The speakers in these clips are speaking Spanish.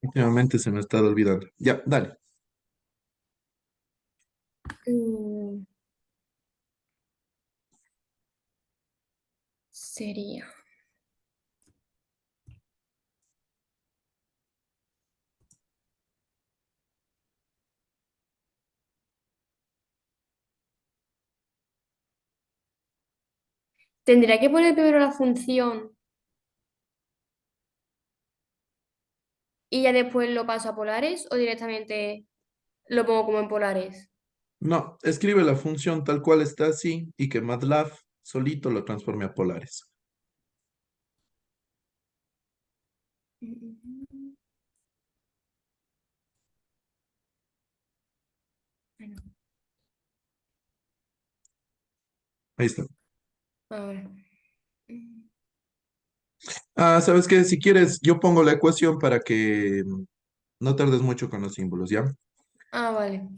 Últimamente se me está olvidando. Ya, dale. Mm, sería. ¿Tendría que poner primero la función y ya después lo paso a polares o directamente lo pongo como en polares? No, escribe la función tal cual está así y que MATLAB solito lo transforme a polares. Mm, bueno, Ahí está. ahora. Mm, Ah, ¿sabes qué? Si quieres, yo pongo la ecuación para que no tardes mucho con los símbolos, ¿ya? Ah, vale.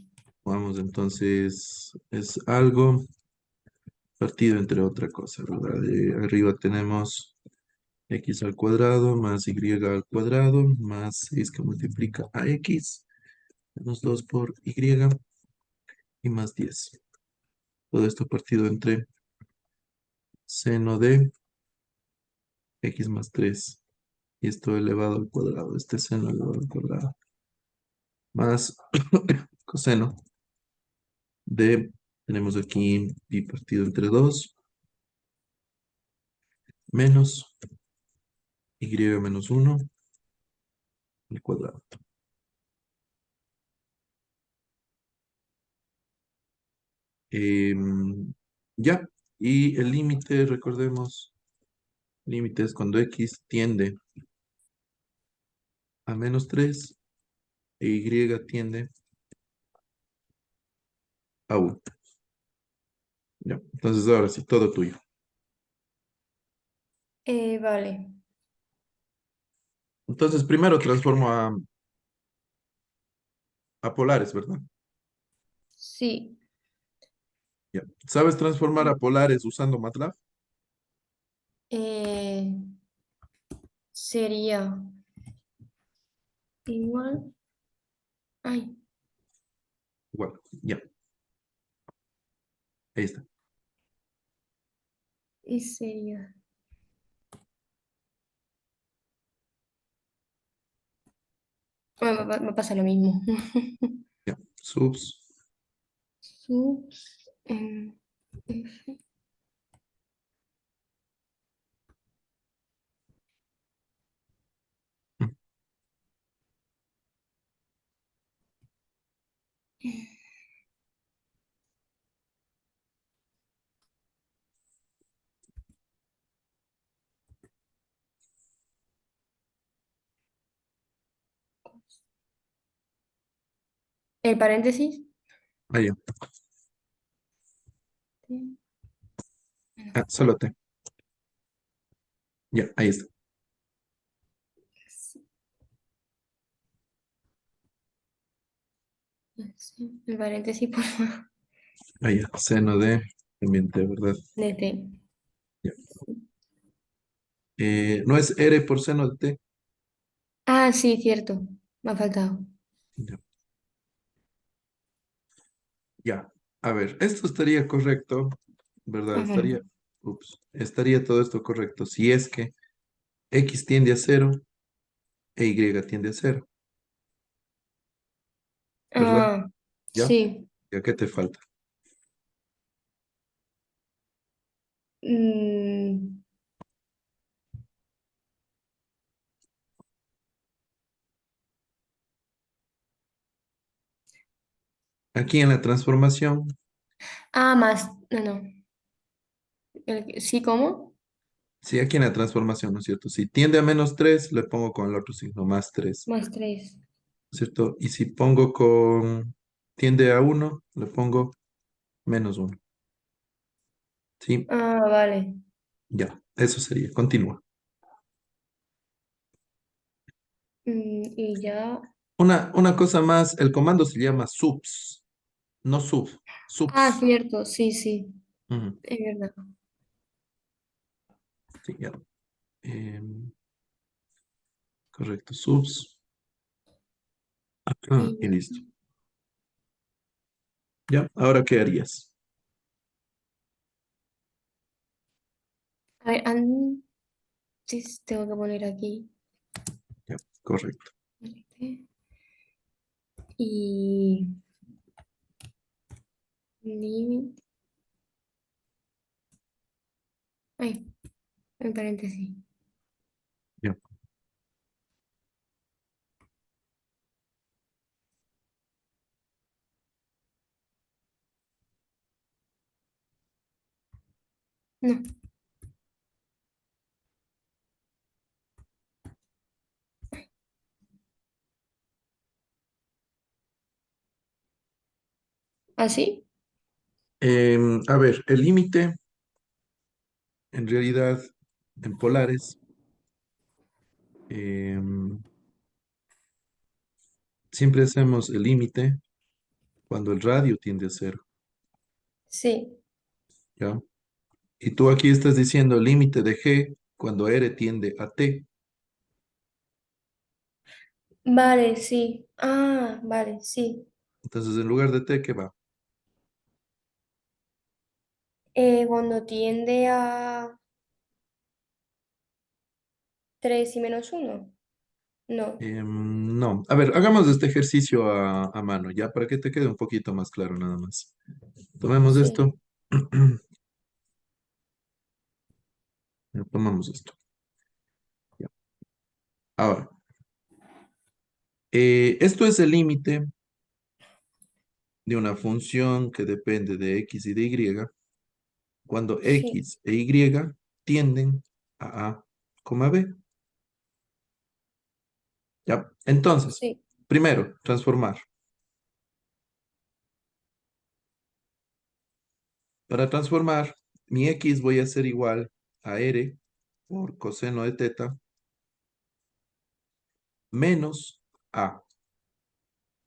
Vamos, entonces, es algo partido entre otra cosa, ¿verdad? Arriba tenemos x al cuadrado más y al cuadrado más 6 que multiplica a x menos 2 por y y más 10. Todo esto partido entre seno de x más 3 y esto elevado al cuadrado, este seno elevado al cuadrado, más coseno de, tenemos aquí pi partido entre 2 menos y menos 1 al cuadrado. Ya, y el límite, recordemos, límite es cuando x tiende a menos 3 e y tiende a 1. Ya, entonces ahora sí, todo tuyo. Vale. Entonces primero transformo a polares, ¿verdad? Sí. Ya. ¿Sabes transformar a polares usando MATLAB? Eh, sería igual. Ay, Igual, ya, ahí está. y sería. Bueno, me pasa lo mismo. Ya, subs. Subs, F. El paréntesis. Ahí ya. Sí. Ah, solo T. Ya, ahí está. Sí, el paréntesis, por favor. Ahí ya. Seno de también T, ¿verdad? De T. Ya. ¿No es R por seno de T? Ah, sí, cierto. Me ha faltado. Ya. Ya. A ver, esto estaría correcto, ¿verdad? Ah, bueno. Estaría todo esto correcto si es que X tiende a cero e Y tiende a cero, ¿verdad? Ah, ¿Ya? sí. ¿Ya qué te falta? Mm, Aquí en la transformación, más. No, no. ¿Sí, cómo? sí, aquí en la transformación, ¿no es cierto? Si tiende a menos 3 le pongo con el otro signo más 3, Más tres. ¿cierto? Y si pongo con tiende a uno le pongo menos uno. Sí, Ah, vale. ya, eso sería. Continúa. Y ya. Una cosa más, el comando se llama subs, no sub, Ah, subs. cierto. Sí, sí. Ujú, Es verdad. sí, ya. Em, correcto, subs. Y Y, listo. ¿Ya? Ahora, ¿qué harías? a ver, antes tengo que poner aquí. Ya, correcto. Y limit. Ay, en paréntesis. Ya. No, así. A ver, el límite, en realidad, en polares, em, siempre hacemos el límite cuando el radio tiende a cero, Sí. ¿ya? Y tú aquí estás diciendo el límite de G cuando R tiende a T. Vale, sí. Ah, vale, sí. Entonces, en lugar de T, ¿qué va? Cuando tiende a 3 y menos uno. No, No. A ver, hagamos este ejercicio a mano, ya, para que te quede un poquito más claro, nada más. Tomemos sí, esto. Ya, tomamos esto. Ya. Ahora, esto es el límite de una función que depende de x y de y, cuando sí, x e y tienden a A, B. ¿Ya? Entonces, sí, primero, transformar. Para transformar, mi x voy a hacer igual a r por coseno de teta menos A.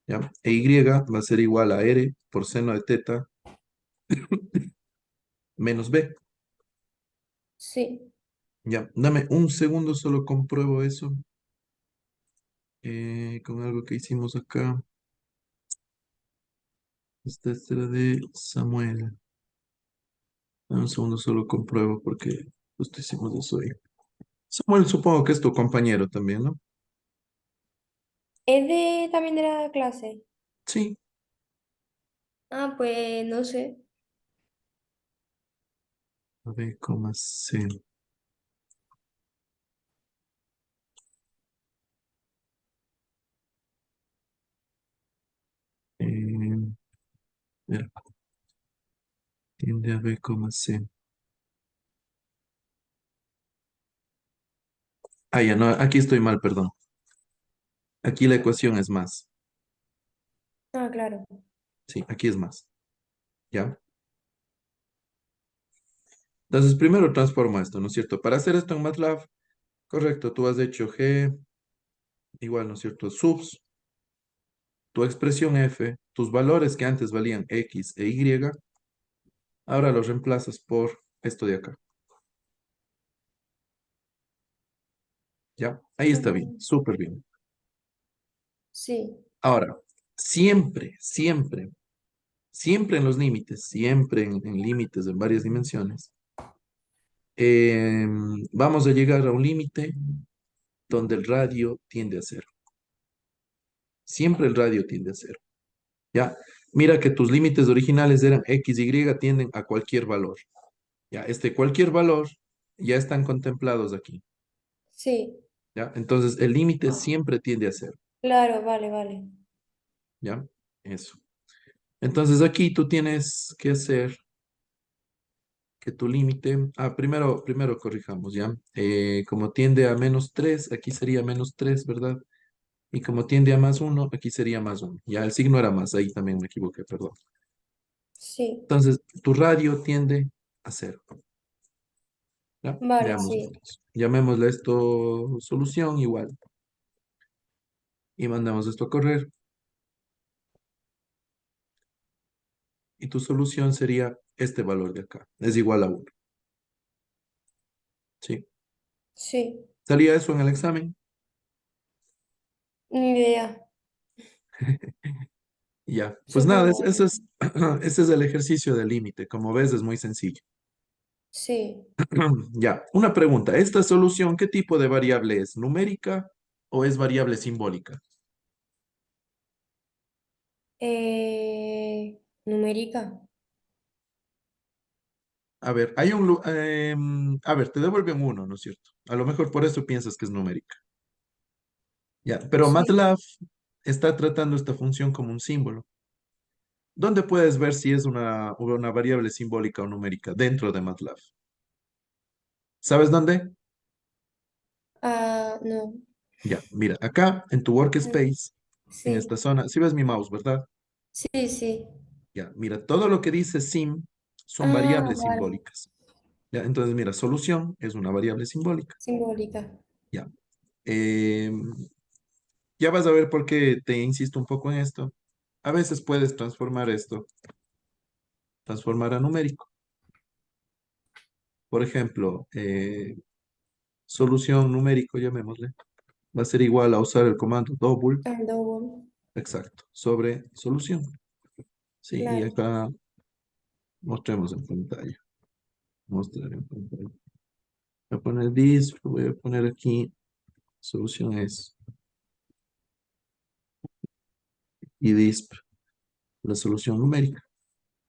¿Ya? E y va a ser igual a r por seno de teta menos b. sí. Ya, dame un segundo, solo compruebo eso con algo que hicimos acá. Esta era de Samuel. Dame un segundo, solo compruebo porque justo hicimos eso ahí. Samuel, supongo que es tu compañero también, ¿no? ¿Es de también de la clase? Sí. Ah, pues no sé. A ver, coma C. Mira, tiende a B, coma C. Ah, ya no, aquí estoy mal, perdón. Aquí la ecuación es más. Ah, claro. Sí, aquí es más. ¿Ya? Entonces, primero transforma esto, ¿no es cierto? Para hacer esto en MATLAB, correcto, tú has hecho G igual, ¿no es cierto? Subs, tu expresión F, tus valores que antes valían X e Y, ahora los reemplazas por esto de acá. ¿Ya? Ahí está bien, Mm, súper bien. sí, Ahora, siempre, siempre, siempre en los límites, siempre en límites en varias dimensiones, vamos a llegar a un límite donde el radio tiende a cero. Siempre el radio tiende a cero. ¿Ya? Mira que tus límites originales eran X, Y, tienden a cualquier valor. ¿Ya? Este cualquier valor ya están contemplados aquí. sí. ¿Ya? Entonces el límite siempre tiende a cero. Claro, vale, vale. ¿Ya? Eso. Entonces aquí tú tienes que hacer que tu límite, primero corrijamos, ¿ya? Como tiende a -3 aquí sería -3, ¿verdad? Y como tiende a +1 aquí sería +1. Ya el signo era más, ahí también me equivoqué, perdón. Sí. Entonces, tu radio tiende a cero. ¿Ya? Vale, Veamos sí. esto. Llamémosle esto solución igual. Y mandamos esto a correr. Y tu solución sería este valor de acá. Es igual a 1. ¿Sí? Sí. ¿Salía eso en el examen? Ni idea. Ya, pues nada, Supongo. eso es, ese es el ejercicio del límite. Como ves, es muy sencillo. Sí. Ya, una pregunta. ¿Esta solución qué tipo de variable es? ¿Numérica o es variable simbólica? Numérica. A ver, a ver, te devuelven uno, ¿no es cierto? A lo mejor por eso piensas que es numérica. Ya, pero Sí. MATLAB está tratando esta función como un símbolo. ¿Dónde puedes ver si es una variable simbólica o numérica? Dentro de MATLAB. ¿Sabes dónde? Ah, no. Ya, mira, acá en tu Mm, workspace, en esta sí. zona, si ves mi mouse, ¿verdad? Sí, sí. Ya, mira, todo lo que dice sim son Ah, variables vale. simbólicas. Ya, entonces, mira, solución es una variable simbólica. Simbólica. Ya. Eh, ya vas a ver por qué te insisto un poco en esto. A veces puedes transformar esto, transformar a numérico. Por ejemplo, solución numérico, llamémosle, va a ser igual a usar el comando double, El double. exacto, sobre solución. Sí, y Claro. acá mostremos en pantalla. Mostrar en pantalla. Voy a poner this, voy a poner aquí, solución es, y disp, la solución numérica.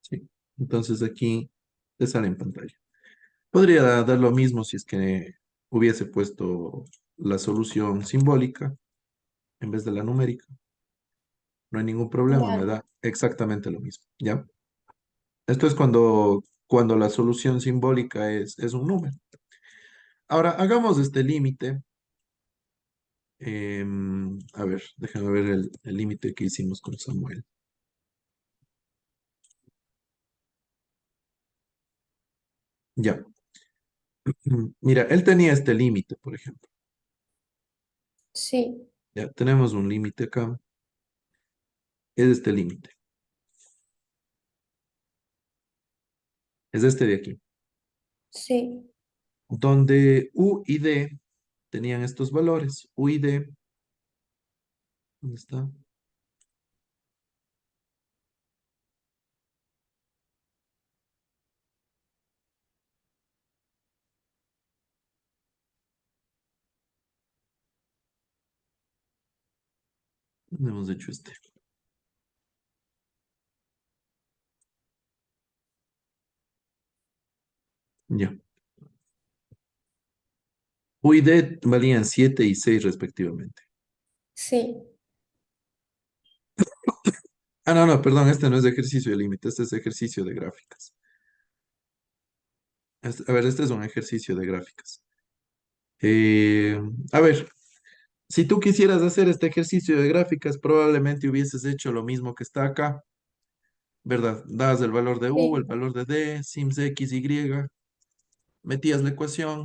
¿Sí? Entonces aquí te sale en pantalla. Podría dar lo mismo si es que hubiese puesto la solución simbólica en vez de la numérica. No hay ningún problema, me Ya. da exactamente lo mismo, ¿ya? Esto es cuando la solución simbólica es un número. Ahora, hagamos este límite. A ver, déjame ver el límite que hicimos con Samuel. Ya. Mira, él tenía este límite, por ejemplo. Sí. Ya, tenemos un límite acá. Es este límite. Es este de aquí. Sí. Donde U y D tenían estos valores. U y D, ¿dónde está? ¿Dónde hemos hecho este? Ya. U y D valían 7 y 6 respectivamente. Sí. Ah, no, no, perdón, este no es de ejercicio de límite, este es de ejercicio de gráficas. A ver, este es un ejercicio de gráficas. Eh, a ver, si tú quisieras hacer este ejercicio de gráficas, probablemente hubieses hecho lo mismo que está acá, ¿verdad? Das el valor de U, el Sí. valor de D, sims X, Y, metías la ecuación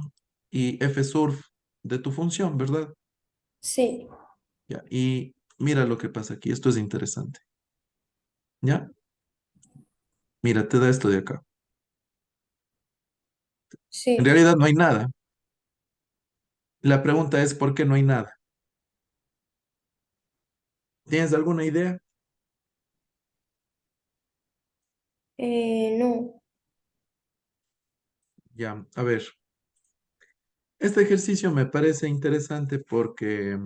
y fsurf de tu función, ¿verdad? Sí. Ya, y mira lo que pasa aquí, esto es interesante, ¿ya? Mira, te da esto de acá. En Sí. realidad no hay nada. La pregunta es, ¿por qué no hay nada? ¿Tienes alguna idea? No. Ya, a ver, este ejercicio me parece interesante porque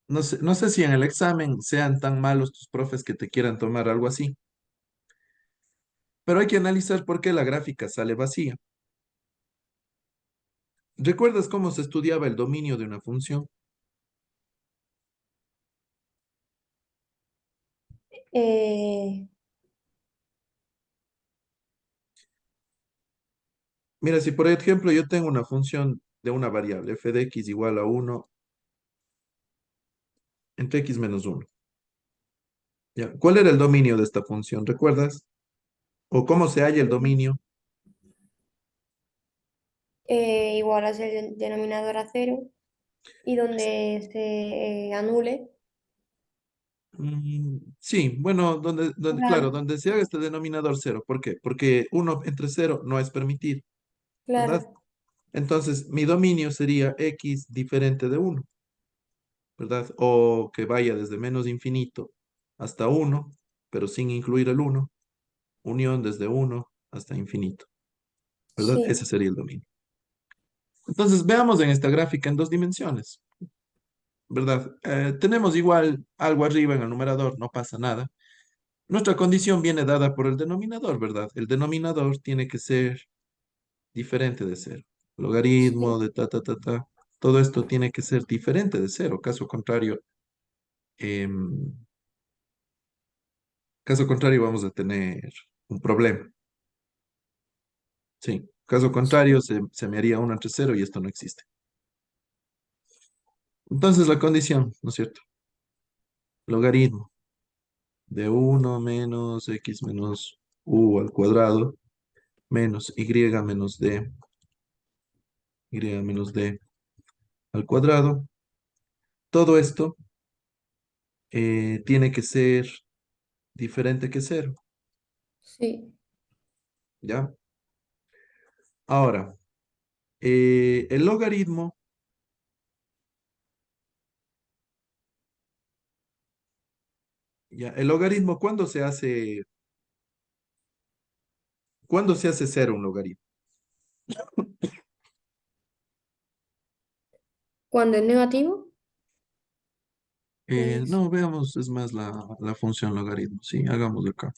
no sé si en el examen sean tan malos tus profes que te quieran tomar algo así, pero hay que analizar por qué la gráfica sale vacía. ¿Recuerdas cómo se estudiaba el dominio de una función? Eh, Mira, si por ejemplo yo tengo una función de una variable f de x igual a 1 entre x menos 1. ¿Ya? ¿Cuál era el dominio de esta función? ¿Recuerdas? ¿O cómo se halla el dominio? igual a ser el denominador a cero y donde se anule. Sí, bueno, En claro, plan, donde se haga este denominador cero. ¿Por qué? Porque 1 entre cero no es permitido, ¿verdad? claro. Entonces, mi dominio sería x diferente de uno, ¿verdad? O que vaya desde menos infinito hasta uno, pero sin incluir el uno, unión desde uno hasta infinito, ¿verdad? Ese Sí, sería el dominio. Entonces, veamos en esta gráfica en dos dimensiones, ¿verdad? Tenemos igual algo arriba en el numerador, no pasa nada. Nuestra condición viene dada por el denominador, ¿verdad? El denominador tiene que ser diferente de cero. Logaritmo sí, de ta. Todo esto tiene que ser diferente de cero. Em, caso contrario vamos a tener un problema. Sí. Caso contrario, sí, se me haría uno entre cero y esto no existe. Entonces la condición, ¿no es cierto? Logaritmo de uno menos x menos u al cuadrado menos y menos d al cuadrado. Todo esto tiene que ser diferente que cero, sí, ¿ya? Ahora, el logaritmo, ¿ya? El logaritmo, cuándo se hace cero un logaritmo? cuando es negativo, pues No, veamos, es más la función logaritmo, sí, hagamos acá.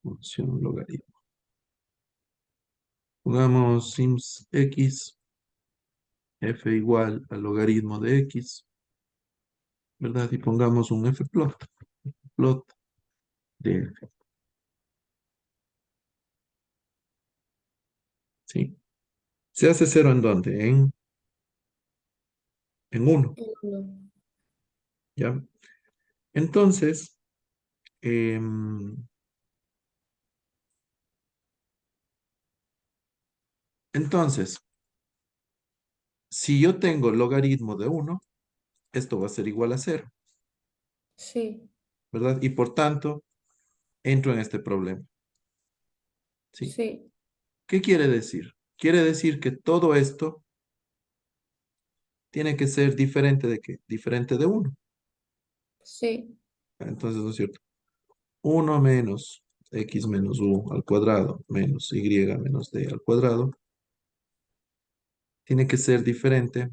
Función logaritmo. Pongamos sims x, f igual al logaritmo de x, ¿verdad? Y pongamos un plot de f, ¿sí? ¿Se hace cero en dónde? En uno, no. ¿ya? Entonces, em, entonces, si yo tengo logaritmo de uno, esto va a ser igual a cero, Sí, ¿verdad? Y por tanto, entro en este problema, ¿sí? sí, ¿Qué quiere decir? Quiere decir que todo esto tiene que ser diferente de qué? Diferente de uno. sí, Entonces, ¿no es cierto? Uno menos x menos u al cuadrado menos y menos d al cuadrado tiene que ser diferente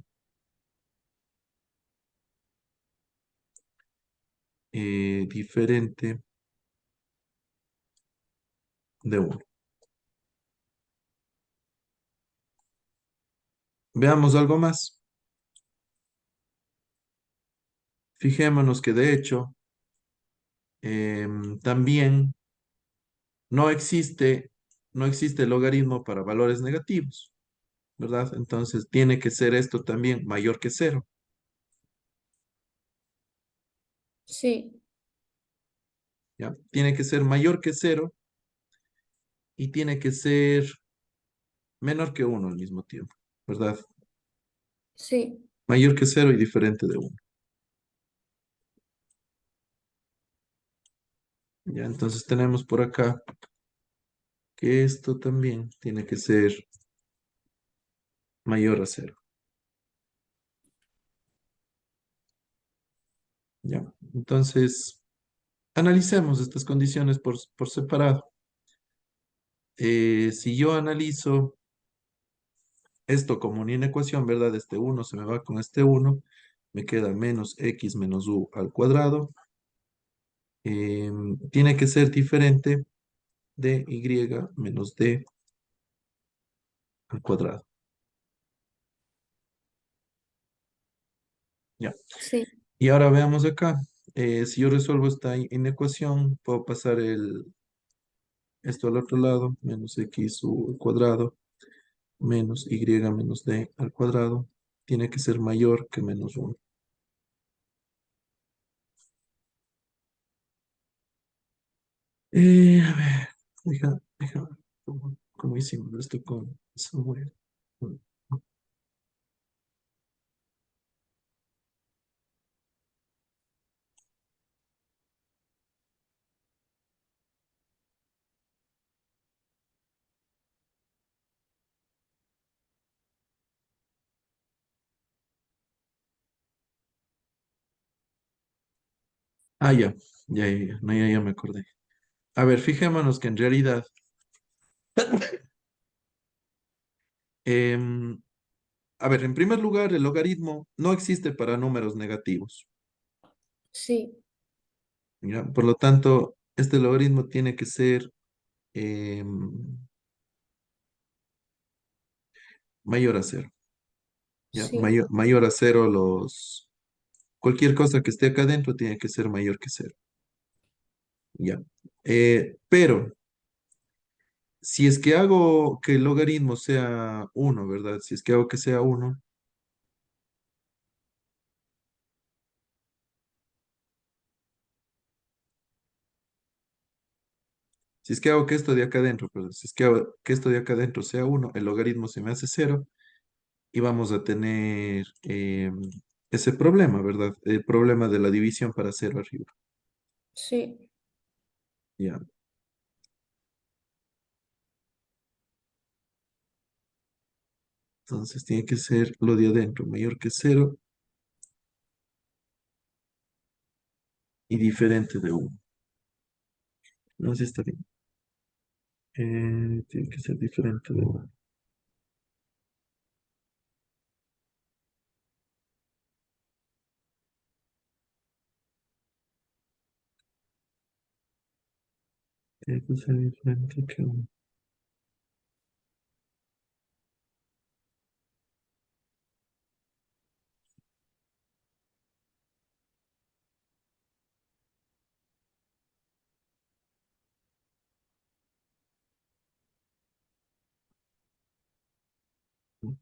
de uno. Veamos algo más. Fijémonos que de hecho también no existe, no existe logaritmo para valores negativos, ¿verdad? Entonces tiene que ser esto también mayor que cero, sí, ¿ya? Tiene que ser mayor que cero y tiene que ser menor que uno al mismo tiempo, ¿verdad? sí, Mayor que cero y diferente de uno. Ya, entonces tenemos por acá que esto también tiene que ser mayor a cero, ¿ya? Entonces, analicemos estas condiciones por separado. Si yo analizo esto como una inecuación, ¿verdad? Este uno se me va con este uno, me queda menos x menos u al cuadrado. Tiene que ser diferente de y menos d al cuadrado. Ya. sí, Y ahora veamos acá. Si yo resuelvo esta inecuación, puedo pasar esto al otro lado, menos x u al cuadrado, menos y menos d al cuadrado. Tiene que ser mayor que menos uno. A ver, deja, ¿cómo hicimos esto con Samuel? Ah, ya, no, ya me acordé. A ver, fijémonos que en realidad, em, a ver, en primer lugar, el logaritmo no existe para números negativos, Sí, ¿ya? Por lo tanto, este logaritmo tiene que ser em, mayor a cero, ¿ya? sí, Mayor a cero cualquier cosa que esté acá adentro tiene que ser mayor que cero, ¿ya? Pero, si es que hago que el logaritmo sea uno, ¿verdad? Si es que hago que sea uno, si es que hago que esto de acá adentro, perdón, si es que hago que esto de acá adentro sea uno, el logaritmo se me hace cero y vamos a tener ese problema, ¿verdad? El problema de la división para cero arriba. sí, Ya. Entonces tiene que ser lo de adentro mayor que cero y diferente de uno. No sé si está bien. Tiene que ser diferente de uno. Tiene que ser diferente que uno.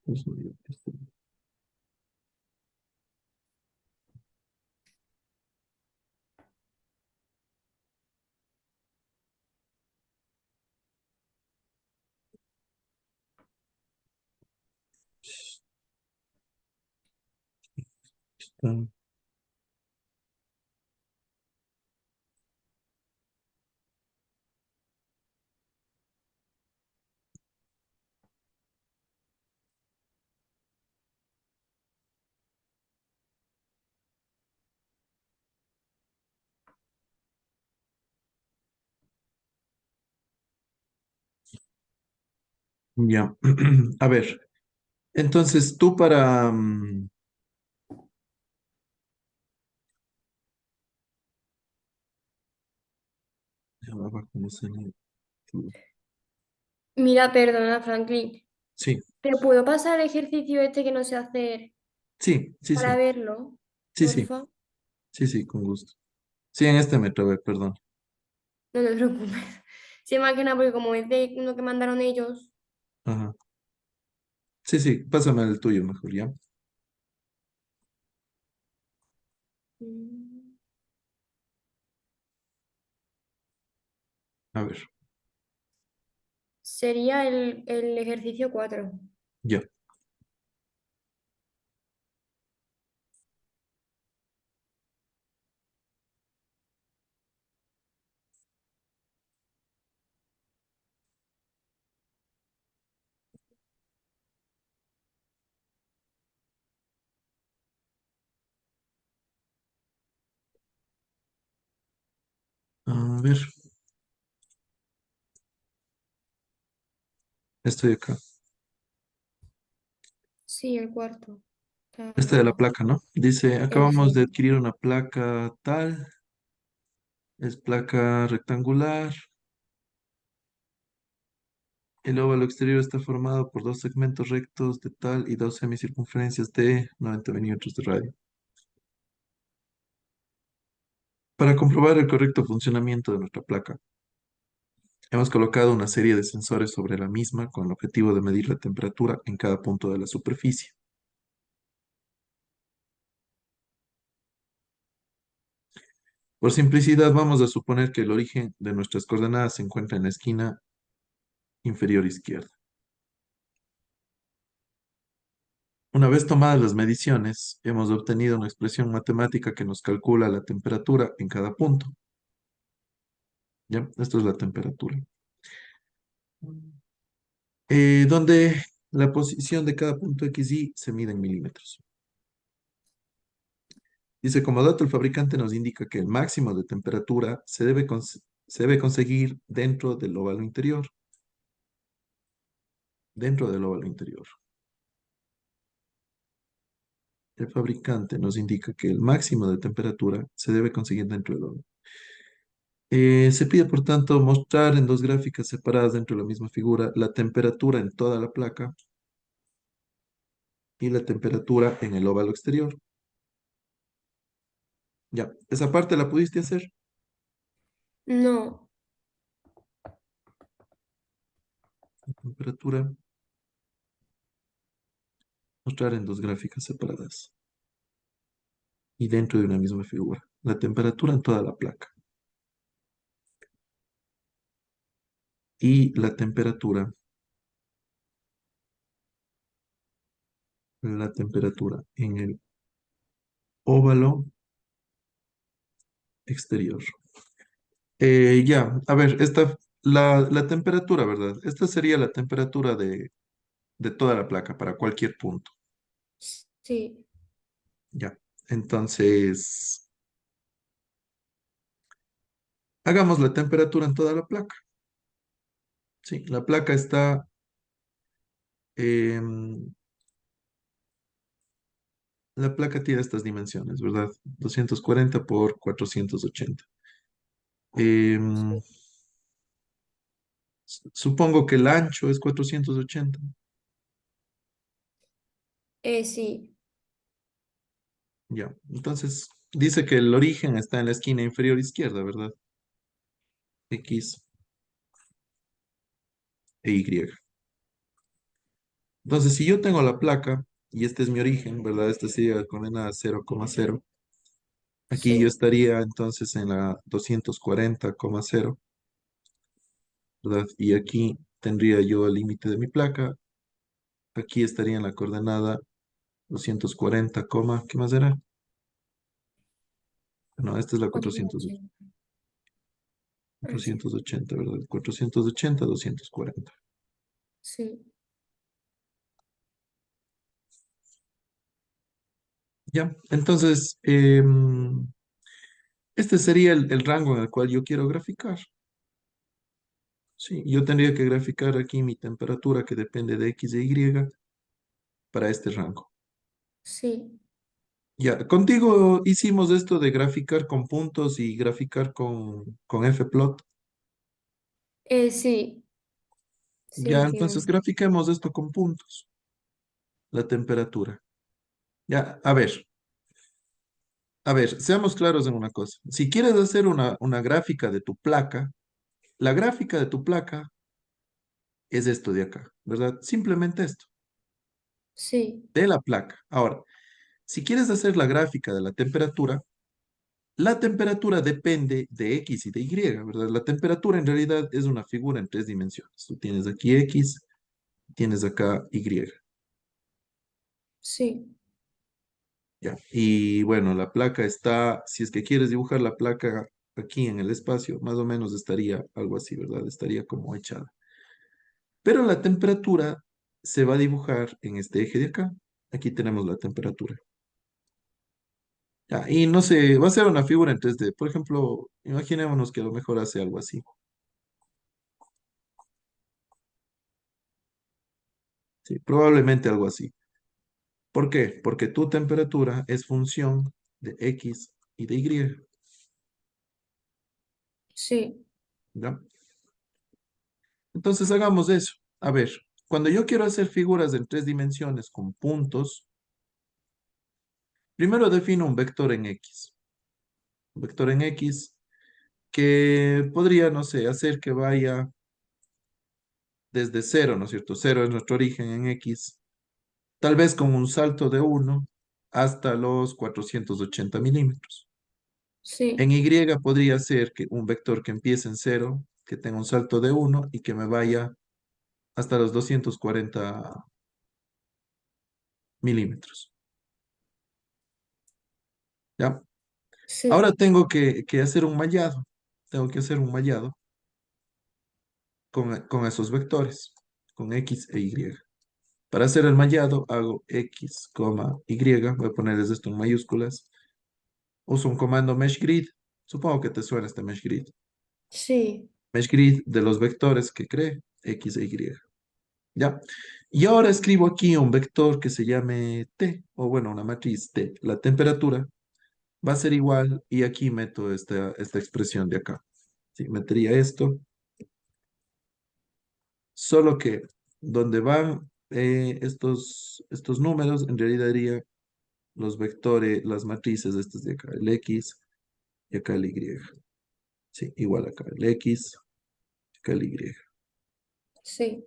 Pues, mayor que cero. Está- Ya. A ver, entonces tú para... ya va abajo, no sé ni- Mira, perdona, Franklin. Sí, ¿Te puedo pasar el ejercicio este que no sé hacer sí, sí, para sí, verlo? sí, sí, Porfa. sí, con gusto. Sí, en este me trabé, perdón. No te preocupes. Sí, más que nada, porque como es de uno que mandaron ellos. Ajá. Sí, sí, pásame el tuyo mejor, ¿ya? mm, A ver, Sería el ejercicio 4. ya. A ver, estoy acá. Sí, el cuarto. Está Este de la arriba. placa, ¿no? Dice, acabamos Eso. de adquirir una placa tal, es placa rectangular. El óvalo exterior está formado por dos segmentos rectos de tal y dos semicircunferencias de 90 milímetros de radio. Para comprobar el correcto funcionamiento de nuestra placa, hemos colocado una serie de sensores sobre la misma con el objetivo de medir la temperatura en cada punto de la superficie. Por simplicidad, vamos a suponer que el origen de nuestras coordenadas se encuentra en la esquina inferior izquierda. Una vez tomadas las mediciones, hemos obtenido una expresión matemática que nos calcula la temperatura en cada punto. ¿Ya? Esto es la temperatura. Donde la posición de cada punto X y se mide en milímetros. Dice, como dato, el fabricante nos indica que el máximo de temperatura se debe conseguir dentro del óvalo interior. Dentro del óvalo interior. El fabricante nos indica que el máximo de temperatura se debe conseguir dentro del óvalo. Se pide, por tanto, mostrar en dos gráficas separadas dentro de la misma figura la temperatura en toda la placa y la temperatura en el óvalo exterior. Ya, esa parte la pudiste hacer. No, La temperatura, mostrar en dos gráficas separadas y dentro de una misma figura. La temperatura en toda la placa y la temperatura en el óvalo exterior. Ya, a ver, la temperatura, ¿verdad? Esta sería la temperatura de toda la placa para cualquier punto. sí, Ya, entonces, hagamos la temperatura en toda la placa. Sí, la placa está, em, la placa tiene estas dimensiones, ¿verdad? 240 por 480. Em, sí. Supongo que el ancho es 480. Sí, Ya, entonces dice que el origen está en la esquina inferior izquierda, ¿verdad? X e Y. Entonces, si yo tengo la placa y este es mi origen, ¿verdad? Esta sería la coordenada 0,0. Aquí yo sí. estaría entonces en la 240,0, ¿verdad? Y aquí tendría yo el límite de mi placa. Aquí estaría en la coordenada 240, ¿qué más era? No, esta es la 480. Ah, sí, 480, ¿verdad? 480, 240. sí, Ya, entonces, este sería el rango en el cual yo quiero graficar. Sí, yo tendría que graficar aquí mi temperatura que depende de X e Y para este rango. sí. Ya, contigo hicimos esto de graficar con puntos y graficar con Fplot. Sí, sí lo Ya, entonces hicimos. grafiquemos esto con puntos, la temperatura. Ya, a ver, seamos claros en una cosa. Si quieres hacer una gráfica de tu placa, la gráfica de tu placa es esto de acá, ¿verdad? Simplemente esto, Sí, de la placa. Ahora, si quieres hacer la gráfica de la temperatura depende de X y de Y, ¿verdad? La temperatura en realidad es una figura en tres dimensiones. Tú tienes aquí X, tienes acá Y. sí, Ya. Y bueno, la placa está, si es que quieres dibujar la placa aquí en el espacio, más o menos estaría algo así, ¿verdad? Estaría como echada. Pero la temperatura se va a dibujar en este eje de acá. Aquí tenemos la temperatura. Ya, y no sé, va a ser una figura en 3D. Por ejemplo, imaginémonos que a lo mejor hace algo así. Sí, probablemente algo así. ¿Por qué? Porque tu temperatura es función de X y de Y. sí, ¿Ya? Entonces hagamos eso. A ver, cuando yo quiero hacer figuras en tres dimensiones con puntos, primero defino un vector en X. Un vector en X que podría, no sé, hacer que vaya desde cero, ¿no es cierto? Cero es nuestro origen en X, tal vez con un salto de uno hasta los 480 milímetros. En sí, Y podría ser que un vector que empiece en cero, que tenga un salto de uno y que me vaya hasta los 240 milímetros. ¿Ya? Ahora sí, tengo que hacer un mallado. Tengo que hacer un mallado con esos vectores, con X e Y. Para hacer el mallado hago X, Y, voy a ponerles esto en mayúsculas, uso un comando meshgrid. Supongo que te suena este meshgrid. Sí. Meshgrid de los vectores que cree X e Y. ¿Ya? Y ahora escribo aquí un vector que se llame T, o bueno, una matriz T. La temperatura va a ser igual y aquí meto esta expresión de acá. Sí, metería esto, solo que donde van estos números, en realidad diría los vectores, las matrices estas de acá, el X y acá el Y. Sí, igual acá, el X, acá el Y. Sí.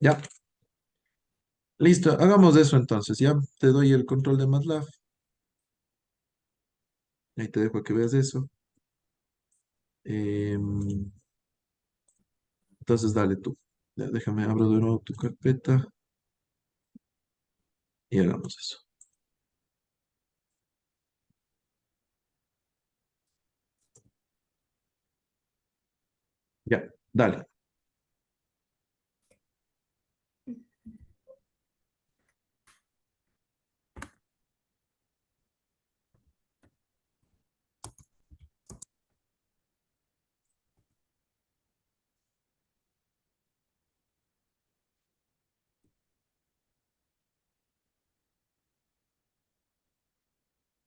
Ya, listo, hagamos eso entonces, ya. Te doy el control de MATLAB, ahí te dejo que veas eso. Em, entonces dale tú. Ya, déjame, abro de nuevo tu carpeta y hagamos eso. Ya, dale.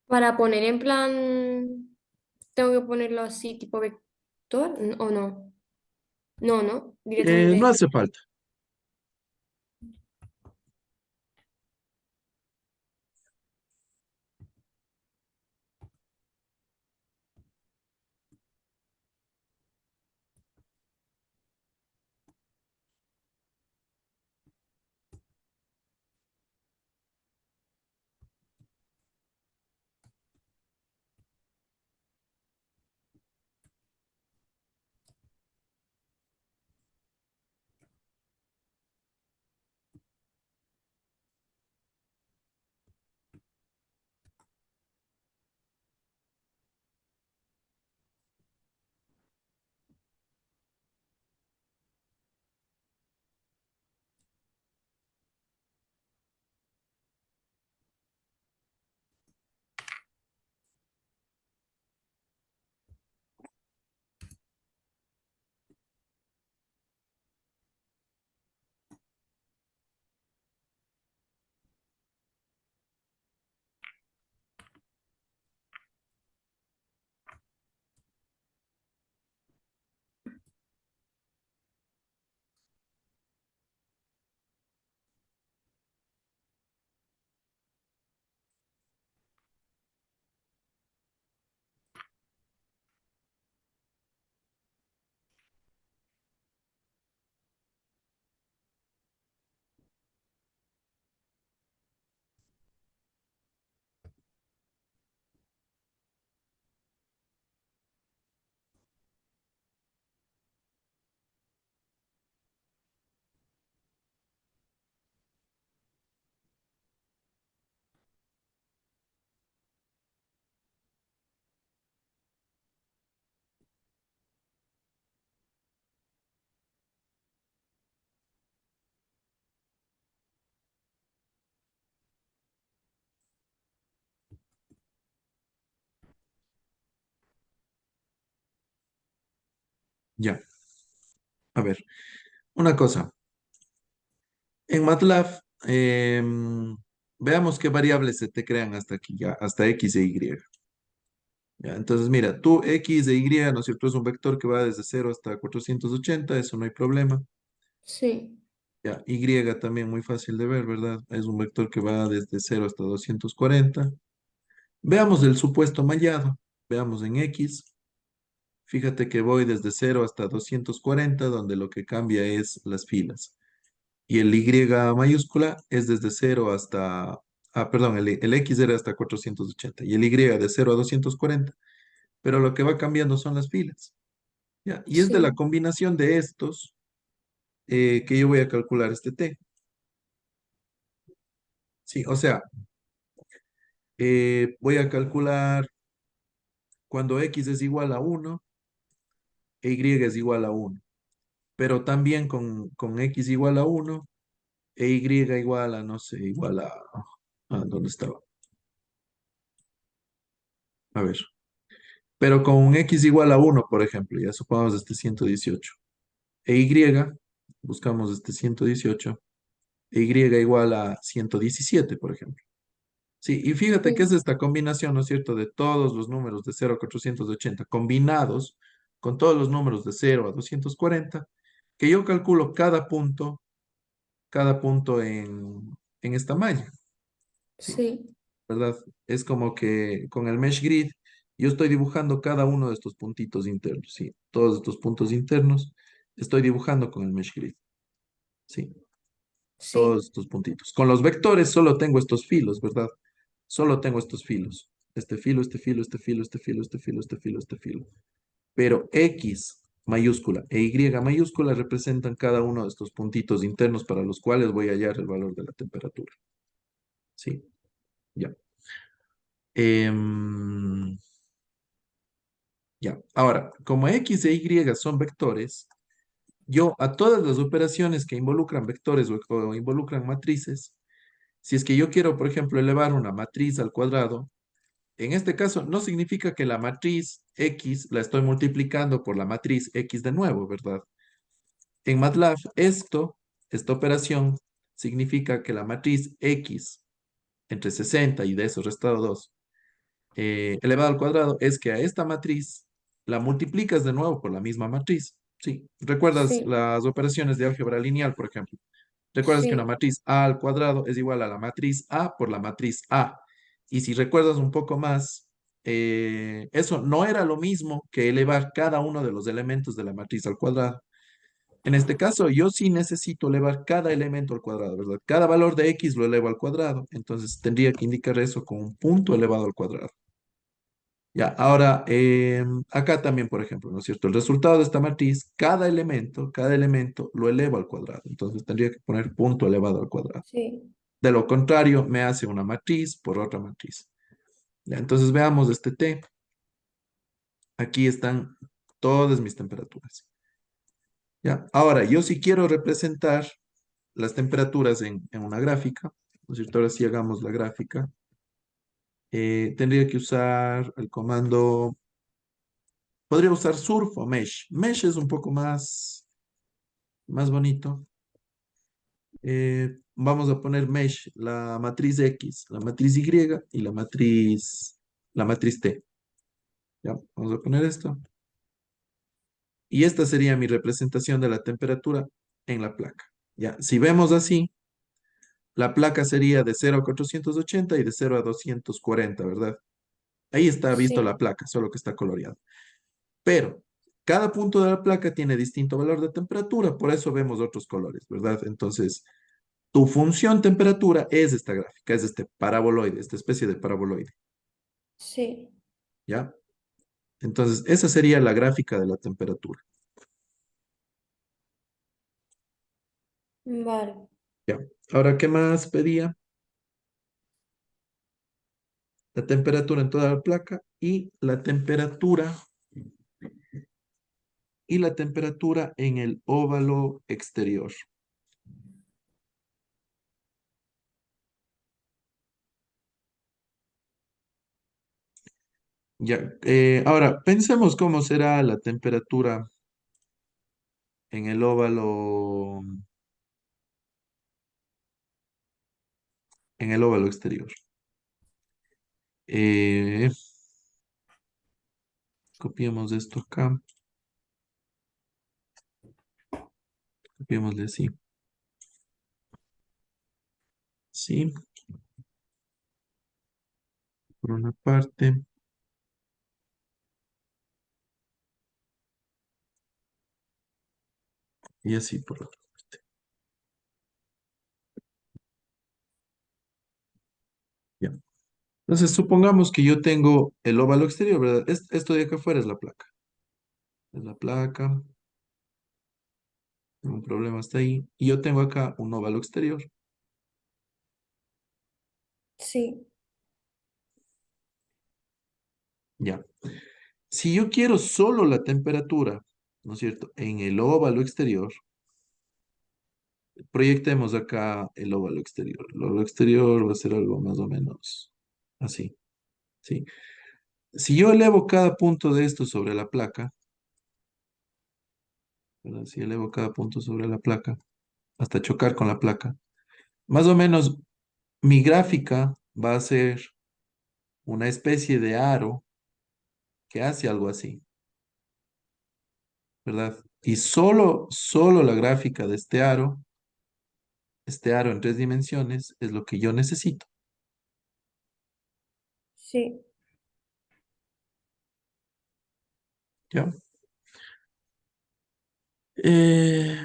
Para poner en plan, tengo que ponerlo así, tipo vector, ¿o no? No, no, No directamente. hace falta. Ya, a ver, una cosa. En MATLAB, veamos qué variables se te crean hasta aquí, ya, hasta X e Y. Ya, entonces, mira, tú X e Y, ¿no es cierto? Es un vector que va desde 0 hasta 480, eso no hay problema. Sí, Ya, Y también muy fácil de ver, ¿verdad? Es un vector que va desde 0 hasta 240. Veamos el supuesto mallado. Veamos en X. Fíjate que voy desde 0 hasta 240, donde lo que cambia es las filas. Y el Y mayúscula es desde 0 hasta, perdón, el X era hasta 480 y el Y de 0 a 240, pero lo que va cambiando son las filas. ¿Ya? Y es de la sí, combinación de estos que yo voy a calcular este T. Sí, o sea, voy a calcular cuando X es igual a 1 e Y es igual a 1, pero también con X igual a 1 e Y igual a, no sé, igual a ¿dónde estaba? A ver, pero con un x igual a 1, por ejemplo, ya supongamos este 118. E y, buscamos este 118, e y igual a 117, por ejemplo. Sí, y fíjate que es Sí, esta combinación, ¿no es cierto?, de todos los números de 0 a 480 combinados con todos los números de 0 a 240, que yo calculo cada punto en esta malla, ¿sí? sí, ¿Verdad? Es como que con el mesh grid yo estoy dibujando cada uno de estos puntitos internos, ¿sí? Todos estos puntos internos estoy dibujando con el mesh grid, ¿sí? Todos sí, estos puntitos. Con los vectores solo tengo estos filos, ¿verdad? Solo tengo estos filos. Este filo, este filo, este filo, este filo, este filo, este filo, este filo. Pero X mayúscula e Y mayúscula representan cada uno de estos puntitos internos para los cuales voy a hallar el valor de la temperatura. ¿Sí? Ya. Em, ya. Ahora, como X e Y son vectores, yo a todas las operaciones que involucran vectores o involucran matrices, si es que yo quiero, por ejemplo, elevar una matriz al cuadrado, en este caso no significa que la matriz X la estoy multiplicando por la matriz X de nuevo, ¿verdad? En MATLAB, esta operación significa que la matriz X entre 60 y de eso restado 2 elevado al cuadrado es que a esta matriz la multiplicas de nuevo por la misma matriz. Sí, recuerdas sí, las operaciones de álgebra lineal, por ejemplo. Recuerdas que una sí, matriz A al cuadrado es igual a la matriz A por la matriz A. Y si recuerdas un poco más, eso no era lo mismo que elevar cada uno de los elementos de la matriz al cuadrado. En este caso, yo sí necesito elevar cada elemento al cuadrado, ¿verdad? Cada valor de X lo elevo al cuadrado. Entonces tendría que indicar eso con un punto elevado al cuadrado. Ya, ahora, acá también, por ejemplo, ¿no es cierto? El resultado de esta matriz, cada elemento lo elevo al cuadrado. Entonces tendría que poner punto elevado al cuadrado. sí, De lo contrario, me hace una matriz por otra matriz. Ya, entonces veamos este T. Aquí están todas mis temperaturas. Ya, ahora, yo si quiero representar las temperaturas en una gráfica, ¿no es cierto? Ahora sí hagamos la gráfica. Tendría que usar el comando, podría usar surf o mesh. Mesh es un poco más bonito. Vamos a poner mesh, la matriz X, la matriz Y y la matriz T. Ya, vamos a poner esto. Y esta sería mi representación de la temperatura en la placa. Ya, si vemos así, la placa sería de 0 a 480 y de 0 a 240, ¿verdad? Ahí está visto la sí, placa, solo que está coloreado. Pero cada punto de la placa tiene distinto valor de temperatura, por eso vemos otros colores, ¿verdad? Entonces, tu función temperatura es esta gráfica, es este paraboloide, esta especie de paraboloide, sí, ¿ya? Entonces, esa sería la gráfica de la temperatura, vale, ¿ya? Ahora, ¿qué más pedía? La temperatura en toda la placa y la temperatura en el óvalo exterior. Ya, ahora pensemos cómo será la temperatura en el óvalo exterior. Eh, Copiemos esto acá, copiémosle así, sí, por una parte y así por otra parte. Ya. Entonces, supongamos que yo tengo el óvalo exterior, ¿verdad? Esto de acá afuera es la placa. Es la placa, ningún problema está ahí. Y yo tengo acá un óvalo exterior. sí, Ya. Si yo quiero solo la temperatura, ¿no es cierto? En el óvalo exterior, proyectemos acá el óvalo exterior. El óvalo exterior va a ser algo más o menos así, ¿sí? Si yo elevo cada punto de esto sobre la placa, ¿verdad? Si elevo cada punto sobre la placa, hasta chocar con la placa, más o menos mi gráfica va a ser una especie de aro que hace algo así, ¿verdad? Y solo la gráfica de este aro en 3 dimensiones, es lo que yo necesito, Sí. ¿ya? Eh,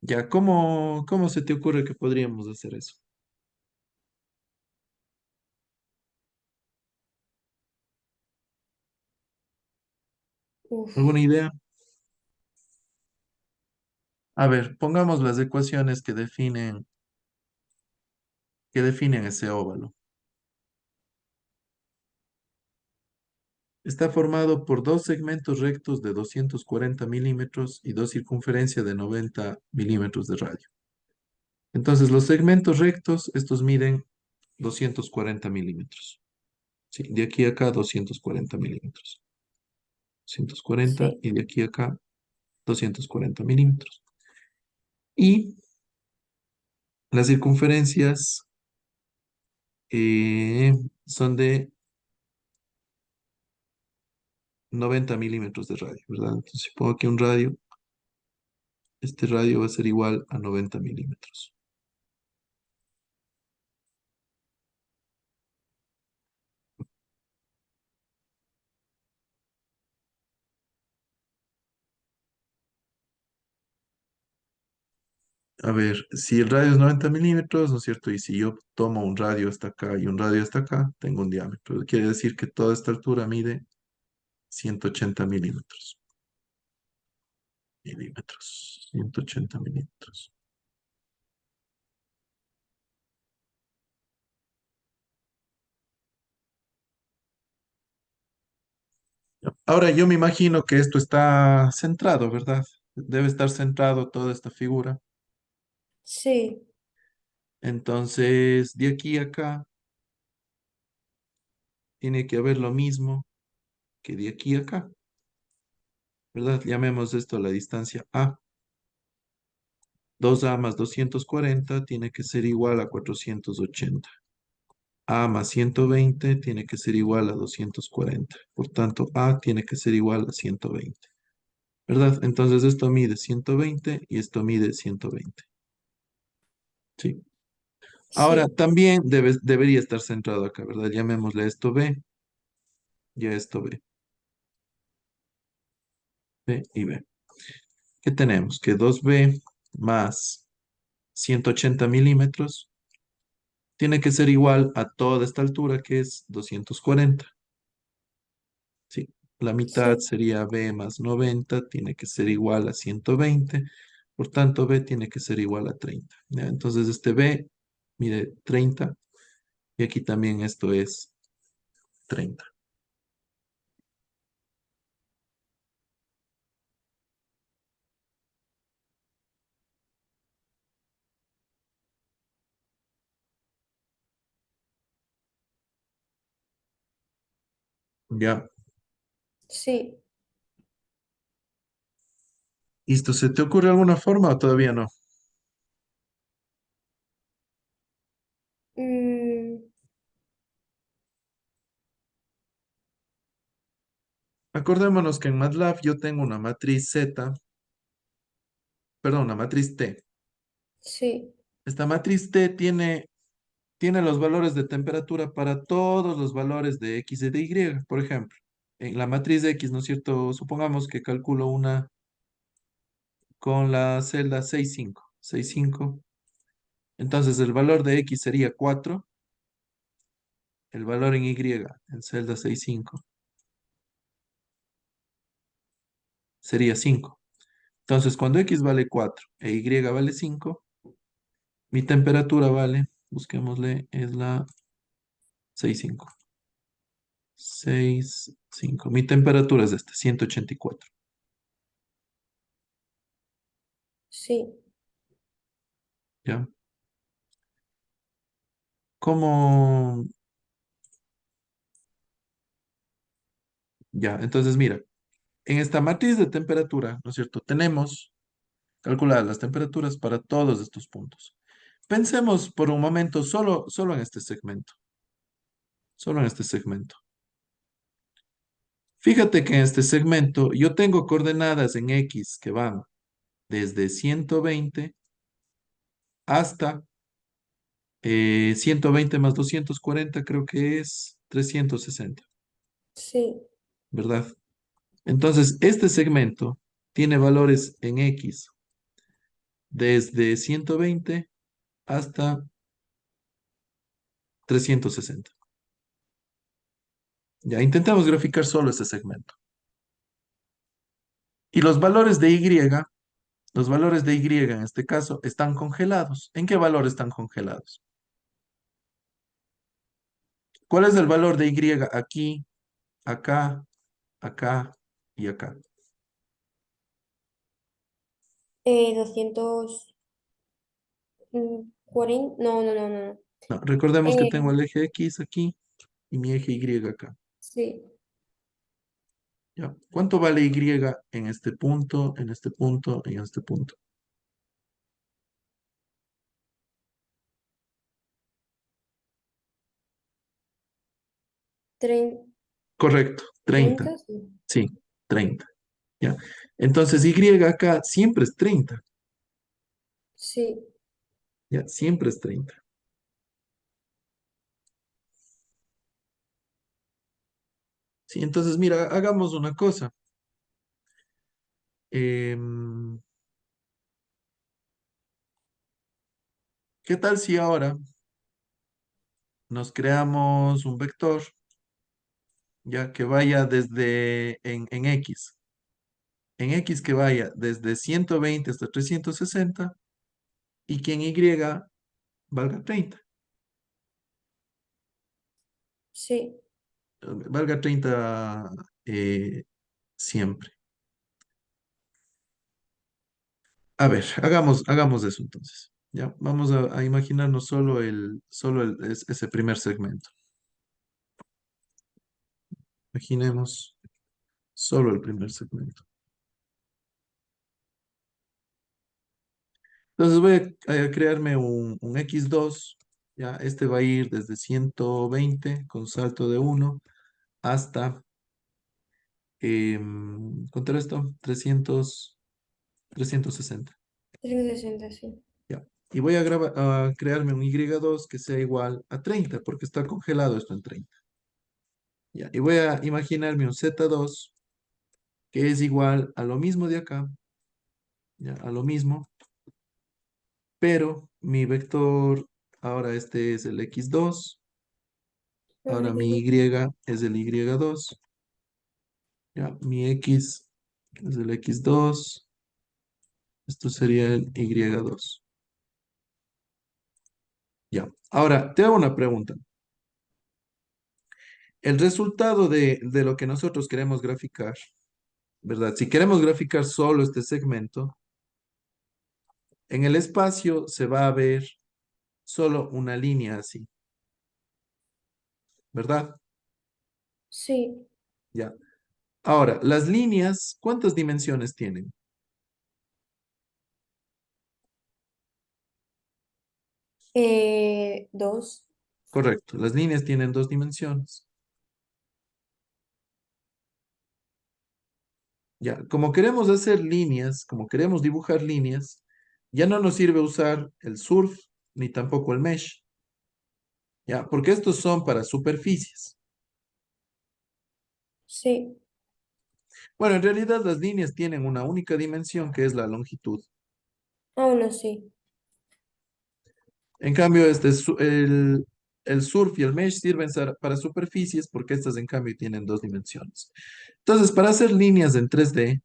ya, ¿cómo se te ocurre que podríamos hacer eso? Uf. ¿Alguna idea? A ver, pongamos las ecuaciones que definen ese óvalo. Está formado por dos segmentos rectos de 240 milímetros y dos circunferencias de 90 milímetros de radio. Entonces, los segmentos rectos, estos miden 240 milímetros. Sí, de aquí a acá 240 milímetros. 240 Sí, y de aquí a acá 240 milímetros. Y las circunferencias eh, son de 90 milímetros de radio, ¿verdad? Entonces, si pongo aquí un radio, este radio va a ser igual a 90 milímetros. A ver, si el radio es 90 milímetros, ¿no es cierto? Y si yo tomo un radio hasta acá y un radio hasta acá, tengo un diámetro. Quiere decir que toda esta altura mide 180 milímetros. 180 milímetros. Ahora yo me imagino que esto está centrado, ¿verdad? Debe estar centrado toda esta figura. sí, Entonces, de aquí a acá tiene que haber lo mismo que de aquí a acá, ¿verdad? Llamemos esto la distancia A. 2A más 240 tiene que ser igual a 480. A más 120 tiene que ser igual a 240. Por tanto, A tiene que ser igual a 120. ¿Verdad? Entonces esto mide 120 y esto mide 120. Sí. Ahora, sí, también debería estar centrado acá, ¿verdad? Llamémosle esto B y a esto B. B y B. ¿Qué tenemos? Que 2B más 180 milímetros tiene que ser igual a toda esta altura que es 240. Sí, la mitad sí, sería B más 90, tiene que ser igual a 120, por tanto B tiene que ser igual a 30. ¿Ya? Entonces este B mide 30 y aquí también esto es 30. Ya, sí. ¿listo? ¿Se te ocurre alguna forma o todavía no? Mm, Acordémonos que en MATLAB yo tengo una matriz Z, perdón, una matriz T. sí, Esta matriz T tiene los valores de temperatura para todos los valores de X y de Y. Por ejemplo, en la matriz de X, ¿no es cierto? Supongamos que calculo una con la celda 65. 65. Entonces el valor de X sería 4, el valor en Y en celda 65 sería 5. Entonces cuando X vale 4 e Y vale 5, mi temperatura vale, busquémosle, es la 65. 65. Mi temperatura es esta, 184. sí. ¿Ya? ¿Cómo, Ya, entonces mira, en esta matriz de temperatura, ¿no es cierto? Tenemos calculadas las temperaturas para todos estos puntos. Pensemos por un momento solo en este segmento, solo en este segmento. Fíjate que en este segmento yo tengo coordenadas en X que van desde 120 hasta 120 más 240, creo que es 360, Sí, ¿verdad? Entonces, este segmento tiene valores en X desde 120 hasta 360. Ya, intentamos graficar solo este segmento. Y los valores de Y en este caso están congelados. ¿En qué valor están congelados? ¿Cuál es el valor de Y aquí, acá, acá y acá? 240, no, no, no, no. No, recordemos que tengo Eh, el eje X aquí y mi eje Y acá. sí, ¿Ya? ¿Cuánto vale Y en este punto, en este punto y en este punto? 30, Correcto, 30. 30, sí. Sí, 30. ¿Ya? Entonces Y acá siempre es 30. Sí, ¿Ya? Siempre es 30. Sí, entonces mira, hagamos una cosa. Em, ¿Qué tal si ahora nos creamos un vector ya que vaya desde en X? En X que vaya desde 120 hasta 360 y que en Y valga 30. sí. Valga 30 siempre. A ver, hagamos eso entonces. Ya, vamos a imaginarnos ese primer segmento. Imaginemos solo el primer segmento. Entonces voy a crearme un X2. Ya, este va a ir desde 120 con salto de 1 hasta, ¿cuánto era esto? 360. 360, sí. Ya. Y voy a crearme un Y2 que sea igual a 30 porque está congelado esto en 30. Ya. Y voy a imaginarme un Z2 que es igual a lo mismo de acá, ya, a lo mismo, pero mi vector, ahora este es el X2, ahora mi Y es el Y2, ya, mi X es el X2, esto sería el Y2. Ya. Ahora, te hago una pregunta. El resultado de lo que nosotros queremos graficar, ¿verdad? Si queremos graficar solo este segmento, en el espacio se va a ver solo una línea así, ¿verdad? Sí. Ya. Ahora, las líneas, ¿cuántas dimensiones tienen? Dos. Correcto, las líneas tienen dos dimensiones. Ya, como queremos hacer líneas, como queremos dibujar líneas, ya no nos sirve usar el surf ni tampoco el mesh, ya, porque estos son para superficies. Sí. Bueno, en realidad las líneas tienen una única dimensión que es la longitud. Ah, bueno, sí. En cambio, el surf y el mesh sirven para superficies porque estas en cambio tienen dos dimensiones. Entonces, para hacer líneas en 3D,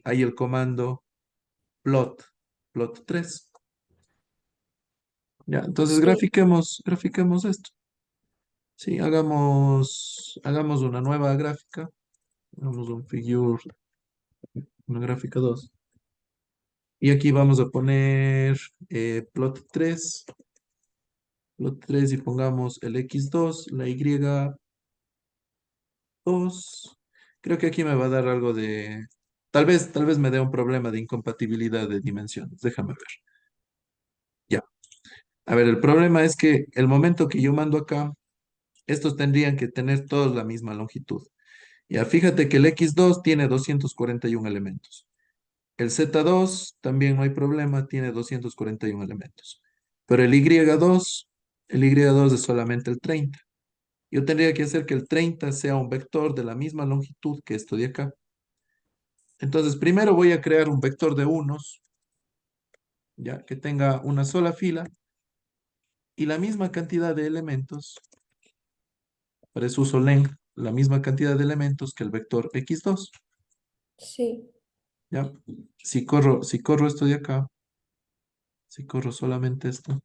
hay el comando plot 3. Ya, entonces Sí. grafiquemos esto. Sí, hagamos una nueva gráfica. Hagamos una gráfica 2. Y aquí vamos a poner plot 3 y pongamos el X2, la Y 2. Creo que aquí me va a dar algo de... tal vez me dé un problema de incompatibilidad de dimensiones. Déjame ver. Ya. A ver, el problema es que el momento que yo mando acá, estos tendrían que tener todos la misma longitud. Ya, fíjate que el X2 tiene 241 elementos. El Z2 también no hay problema, tiene 241 elementos. Pero el Y2 es solamente el 30. Yo tendría que hacer que el 30 sea un vector de la misma longitud que esto de acá. Entonces, primero voy a crear un vector de unos, ya que tenga una sola fila y la misma cantidad de elementos, por eso uso length, la misma cantidad de elementos que el vector x2, Sí, ¿ya? Si corro esto de acá, si corro solamente esto,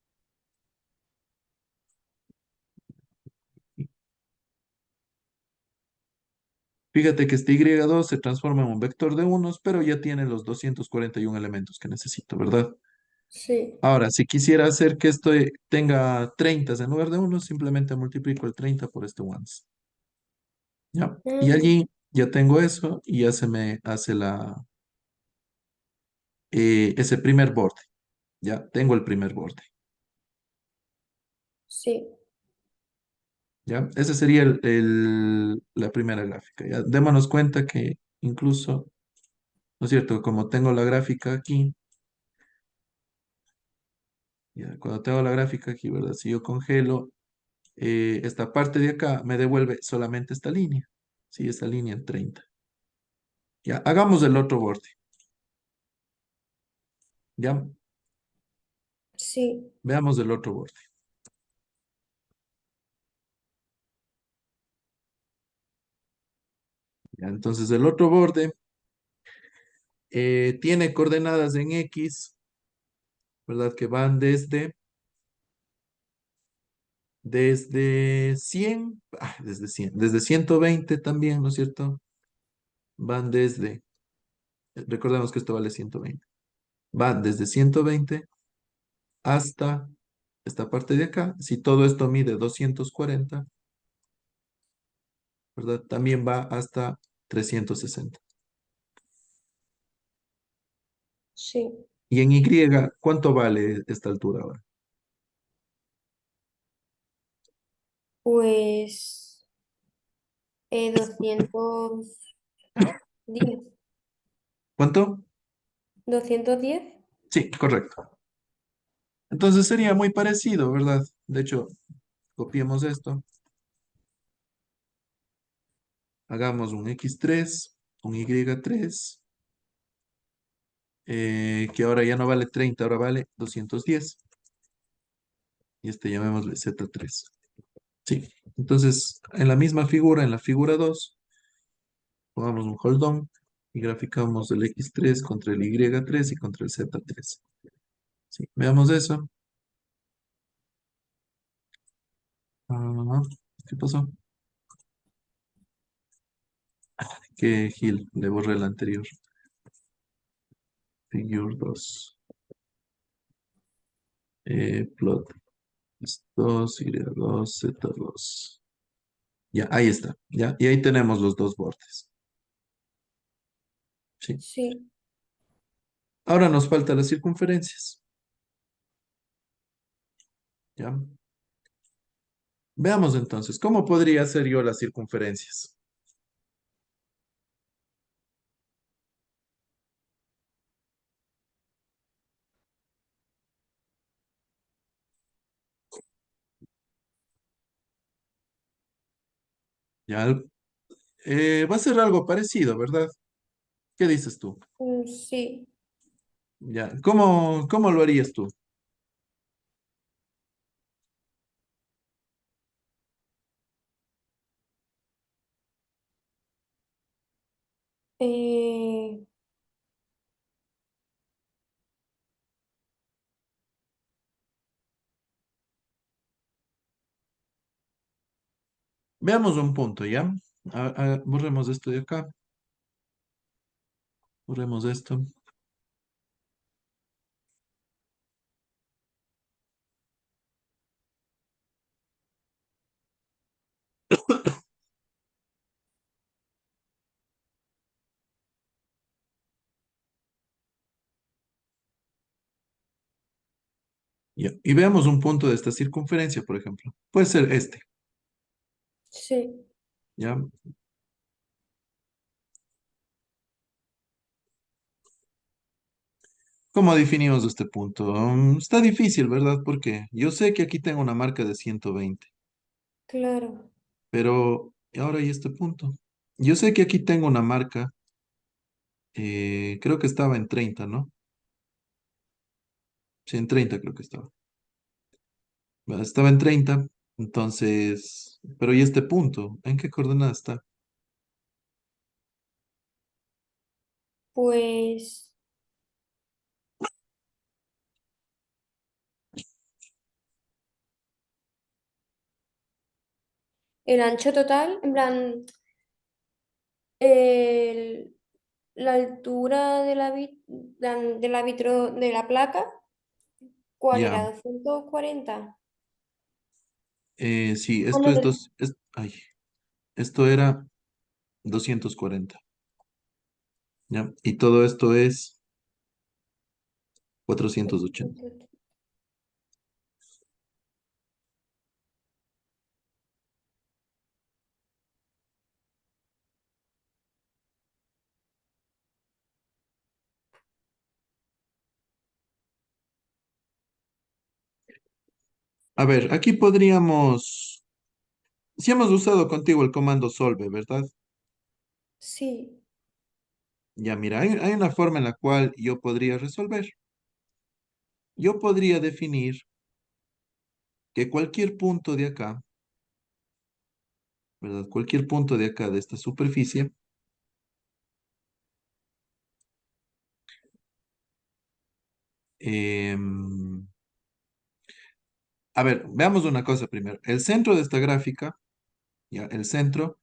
fíjate que este y2 se transforma en un vector de unos, pero ya tiene los 241 elementos que necesito, ¿verdad? sí. Ahora, si quisiera hacer que esto tenga 30 en lugar de unos, simplemente multiplico el 30 por este ones. ¿Ya? Y Mm, allí ya tengo eso y ya se me hace ese primer borde. Ya tengo el primer borde. sí, ¿Ya? Esa sería la primera gráfica. ¿Ya? Démonos cuenta que incluso, ¿no es cierto? Como tengo la gráfica aquí, ya, cuando tengo la gráfica aquí, ¿verdad? Si yo congelo esta parte de acá, me devuelve solamente esta línea. Sí, esta línea en 30. Ya, hagamos el otro borde. Ya, sí, veamos el otro borde. Ya, entonces el otro borde tiene coordenadas en X, ¿verdad? Que van desde 100, desde 120 también, ¿no es cierto? Van recordemos que esto vale 120. Van desde 120 hasta esta parte de acá. Si todo esto mide 240, ¿verdad? También va hasta 360. sí. Y en Y, ¿cuánto vale esta altura ahora? Pues 210. ¿Cuánto? 210. Sí, correcto. Entonces sería muy parecido, ¿verdad? De hecho, copiemos esto. Hagamos un X3, un Y3, que ahora ya no vale 30, ahora vale 210. Y este llamémosle Z3. Sí. Entonces, en la misma figura, en la figura 2, pongamos un hold on y graficamos el X3 contra el Y3 y contra el Z3. Sí. Veamos eso. Ah, ¿qué pasó? Que Gil, le borré el anterior. Figure 2. Plot 2, Y2, Z2. Ya, ahí está. Ya, y ahí tenemos los dos bordes. Sí. Sí, Ahora nos faltan las circunferencias. ¿Ya? Veamos entonces, ¿cómo podría hacer yo las circunferencias? ¿Ya? Va a ser algo parecido, ¿verdad? ¿Qué dices tú? sí. ¿Ya? ¿Cómo lo harías tú? Eh, Veamos un punto, ¿ya? Borremos esto de acá. Borremos esto. Ya. Y veamos un punto de esta circunferencia, por ejemplo. Puede ser este, Sí, ¿ya? ¿Cómo definimos este punto? Está difícil, ¿verdad? Porque yo sé que aquí tengo una marca de 120, claro. pero ahora hay este punto. Yo sé que aquí tengo una marca, creo que estaba en 30, ¿no? Sí, en 30 creo que estaba. Bueno, estaba en 30, entonces, pero ¿y este punto? ¿En qué coordenada está? Pues el ancho total, en plan, el- la altura de de la de la placa, ¿cuál Ya, era? 240. sí, Ah, esto no, es dos, ay, esto era 240, ¿ya? Y todo esto es 480. A ver, aquí podríamos, si hemos usado contigo el comando solve, ¿verdad? Sí, Ya, mira, hay una forma en la cual yo podría resolver. Yo podría definir que cualquier punto de acá, ¿verdad? Cualquier punto de acá de esta superficie, em, a ver, veamos una cosa primero. El centro de esta gráfica, ya, el centro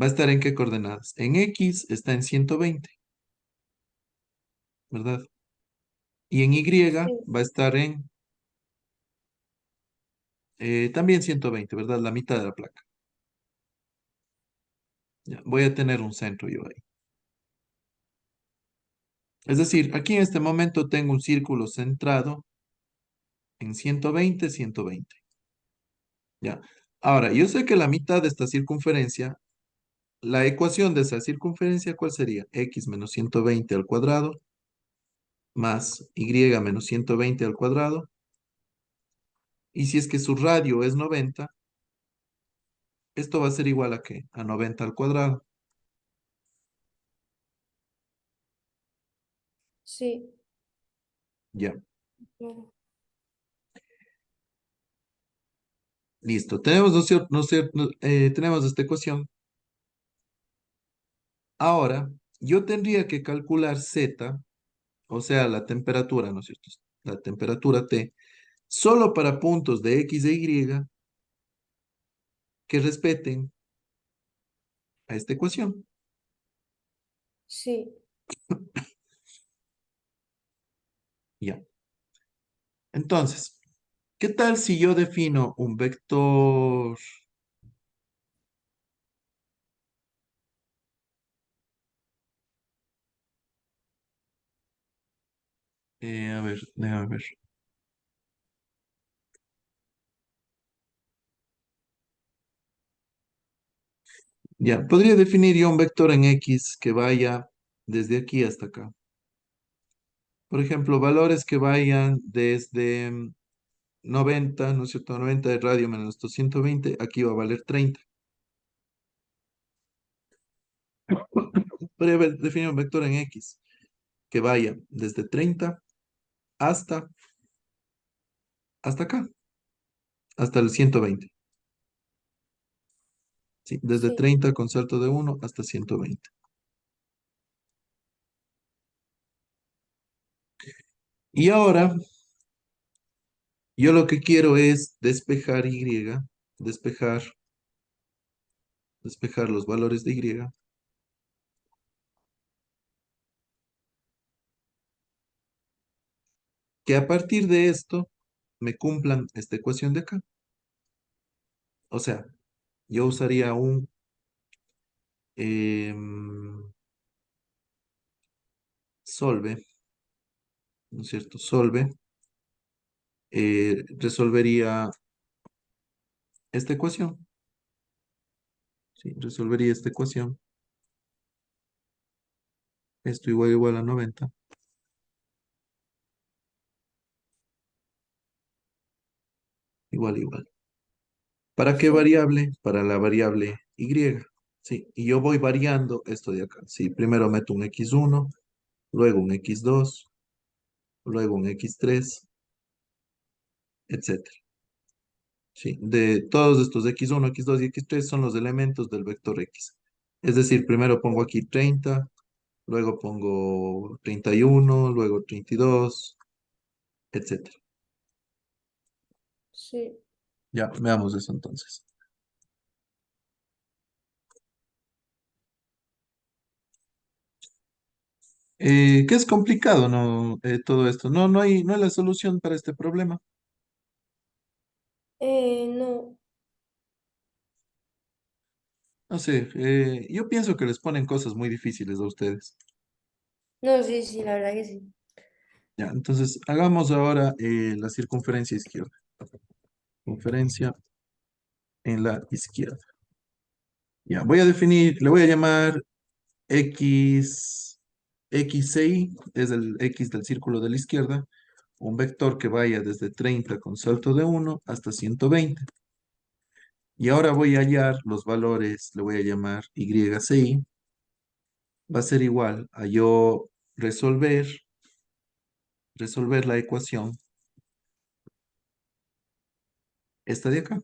va a estar en qué coordenadas. En X está en 120, ¿verdad? Y en Y sí, va a estar en también 120, ¿verdad? La mitad de la placa. Ya, voy a tener un centro yo ahí. Es decir, aquí en este momento tengo un círculo centrado en 120, 120. Ya. Ahora, yo sé que la mitad de esta circunferencia, la ecuación de esa circunferencia, ¿cuál sería? X menos 120 al cuadrado más Y menos 120 al cuadrado. Y si es que su radio es 90, esto va a ser igual a ¿qué? A 90 al cuadrado. sí, Ya. claro. Listo. Tenemos, tenemos esta ecuación. Ahora, yo tendría que calcular Z, o sea, la temperatura, ¿no es cierto? La temperatura T, solo para puntos de X e Y que respeten a esta ecuación. Sí, Ya. Entonces, ¿qué tal si yo defino un vector? A ver, déjame ver. Ya, podría definir yo un vector en X que vaya desde aquí hasta acá. Por ejemplo, valores que vayan desde 90, ¿no es cierto? 90 de radio menos 220, aquí va a valer 30. Podría definir un vector en X que vaya desde 30 hasta, hasta acá, hasta el 120. Sí, desde sí, 30 con salto de 1 hasta 120. Y ahora, yo lo que quiero es despejar Y, despejar, despejar los valores de Y, que a partir de esto me cumplan esta ecuación de acá. O sea, yo usaría un solve, ¿no es cierto? Solve resolvería esta ecuación. Sí, resolvería esta ecuación. Esto igual a 90. Igual. ¿Para qué Sí, variable? Para la variable y. Sí, y yo voy variando esto de acá. Sí, primero meto un x1, luego un x2, luego un x3, etcétera. Sí, de todos estos x1, x2 y x3 son los elementos del vector x. Es decir, primero pongo aquí 30, luego pongo 31, luego 32, etcétera. sí. Ya, veamos eso entonces. ¿Qué es complicado, no? Todo esto. No hay la solución para este problema. No, No sé, yo pienso que les ponen cosas muy difíciles a ustedes. no, sí, sí, la verdad que sí. Ya, entonces hagamos ahora la circunferencia izquierda. Conferencia en la izquierda. Ya, voy a definir, le voy a llamar X, XI, es el X del círculo de la izquierda, un vector que vaya desde 30 con salto de 1 hasta 120. Y ahora voy a hallar los valores, le voy a llamar YCI, va a ser igual a yo resolver la ecuación, esta de acá,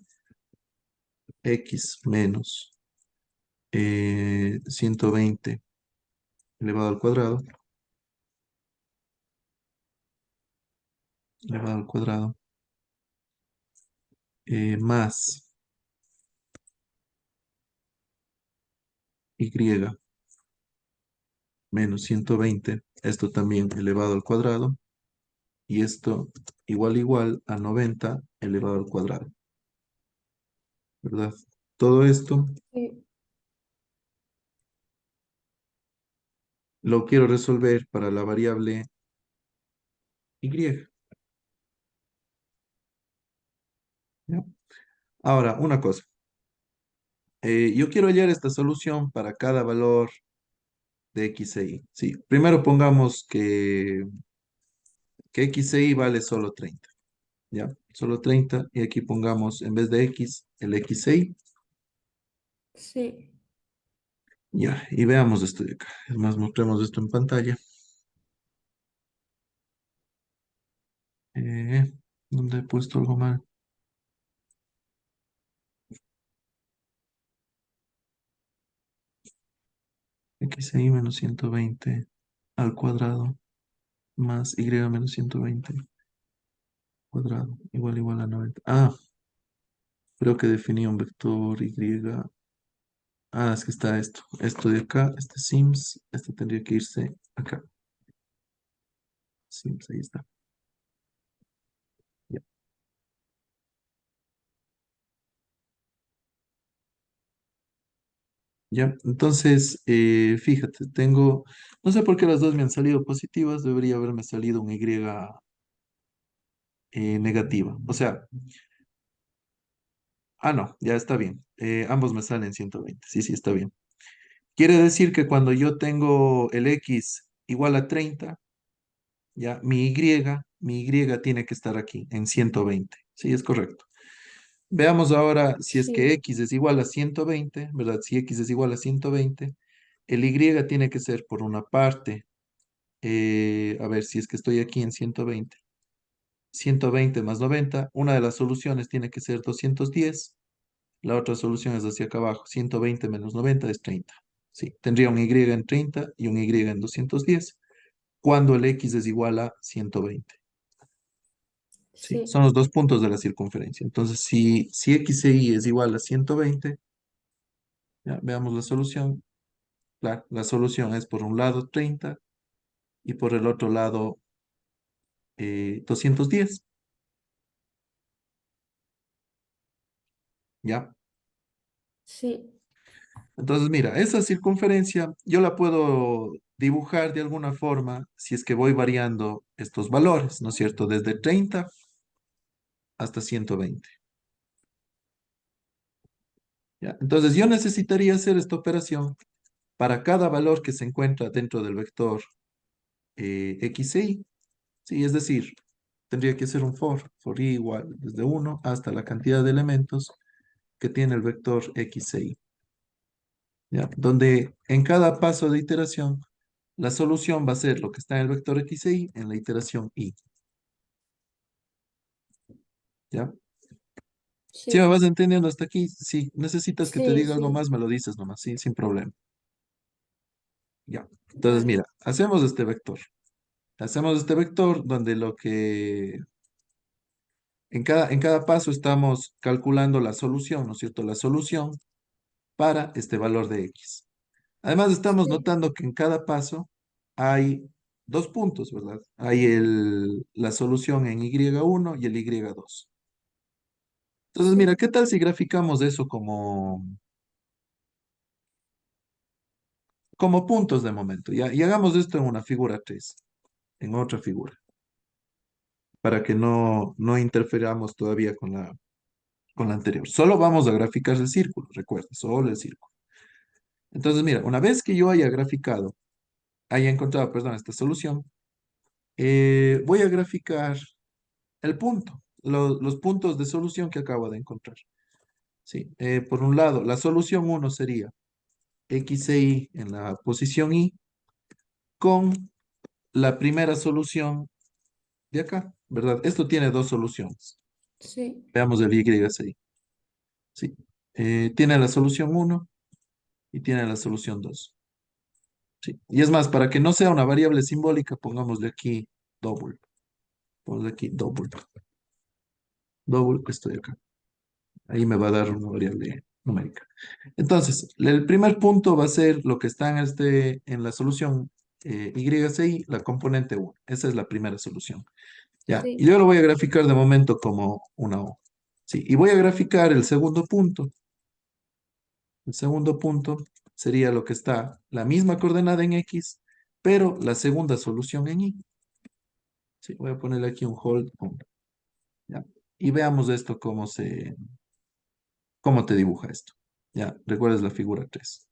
X menos 120 elevado al cuadrado, elevado al cuadrado, más Y menos 120, esto también elevado al cuadrado, y esto igual a 90 elevado al cuadrado, ¿verdad? Todo esto Sí, lo quiero resolver para la variable Y. ¿Ya? Ahora, una cosa. Yo quiero hallar esta solución para cada valor de x e y. Sí, primero pongamos que x e y vale solo 30. ¿Ya? Solo 30. Y aquí pongamos, en vez de x, el x e y. sí, Ya, y veamos esto de acá. Es más, mostremos esto en pantalla. Eh, ¿Dónde he puesto algo mal? X e y menos 120 al cuadrado más y menos 120 cuadrado igual a 90. Ah, creo que definí un vector y. Ah, es que está esto. Esto de acá, este Sims, esto tendría que irse acá. Sims, ahí está. Ya. Ya, entonces, fíjate, no sé por qué las dos me han salido positivas, debería haberme salido un Y negativa. O sea, no, ya está bien. Ambos me salen 120. Sí, sí, está bien. Quiere decir que cuando yo tengo el X igual a 30, ya, mi Y tiene que estar aquí, en 120. Sí, es correcto. Veamos ahora si es que sí, x es igual a 120, ¿verdad? Si x es igual a 120, el y tiene que ser por una parte, a ver si es que estoy aquí en 120. 120 más 90, una de las soluciones tiene que ser 210, la otra solución es hacia acá abajo, 120 menos 90 es 30. Sí, tendría un y en 30 y un y en 210, cuando el x es igual a 120. Sí, sí, son los dos puntos de la circunferencia. Entonces, si x e y es igual a 120, ya, veamos la solución. Claro, la solución es por un lado 30 y por el otro lado 210. ¿Ya? sí, Entonces, mira, esa circunferencia yo la puedo dibujar de alguna forma si es que voy variando estos valores, ¿no es cierto? Desde 30 hasta 120. ¿Ya? Entonces yo necesitaría hacer esta operación para cada valor que se encuentra dentro del vector x e y. Sí, es decir, tendría que ser un for i igual desde 1 hasta la cantidad de elementos que tiene el vector x e y. ¿Ya? Donde en cada paso de iteración, la solución va a ser lo que está en el vector x e y en la iteración i. ¿Ya? Si me Sí, vas entendiendo hasta aquí, si necesitas que te sí, diga algo sí. más, me lo dices nomás, sí, sin problema. Ya. Entonces, Vale. mira, hacemos este vector. Hacemos este vector donde en cada paso estamos calculando la solución, ¿no es cierto? La solución para este valor de x. Además, estamos Sí, notando que en cada paso hay dos puntos, ¿verdad? Hay la solución en y1 y el y2. Entonces, mira, sí, ¿qué tal si graficamos eso como puntos de momento? ¿Ya? Y hagamos esto en una figura 3, en otra figura, para que no interferamos todavía con la anterior. Solo vamos a graficar el círculo, recuerda, solo el círculo. Entonces, mira, una vez que yo haya encontrado, perdón, esta solución, voy a graficar el punto, los puntos de solución que acabo de encontrar. Sí, por un lado, la solución uno sería x e y en la posición y con la primera solución de acá, ¿verdad? Esto tiene dos soluciones. sí, Veamos el y y. Sí, tiene la solución uno y tiene la solución 2. Sí. Y es más, para que no sea una variable simbólica, pongámosle aquí double. Pongámosle aquí double. Double, que estoy acá. Ahí me va a dar una variable numérica. Entonces, el primer punto va a ser lo que está en la solución y, la componente 1. Esa es la primera solución. Ya. Y sí, yo lo voy a graficar de momento como una O. Sí. Y voy a graficar el segundo punto. El segundo punto sería lo que está, la misma coordenada en X, pero la segunda solución en Y. Sí, voy a ponerle aquí un hold on, ¿ya? Y veamos esto cómo te dibuja esto. Ya, recuerdas la figura 3.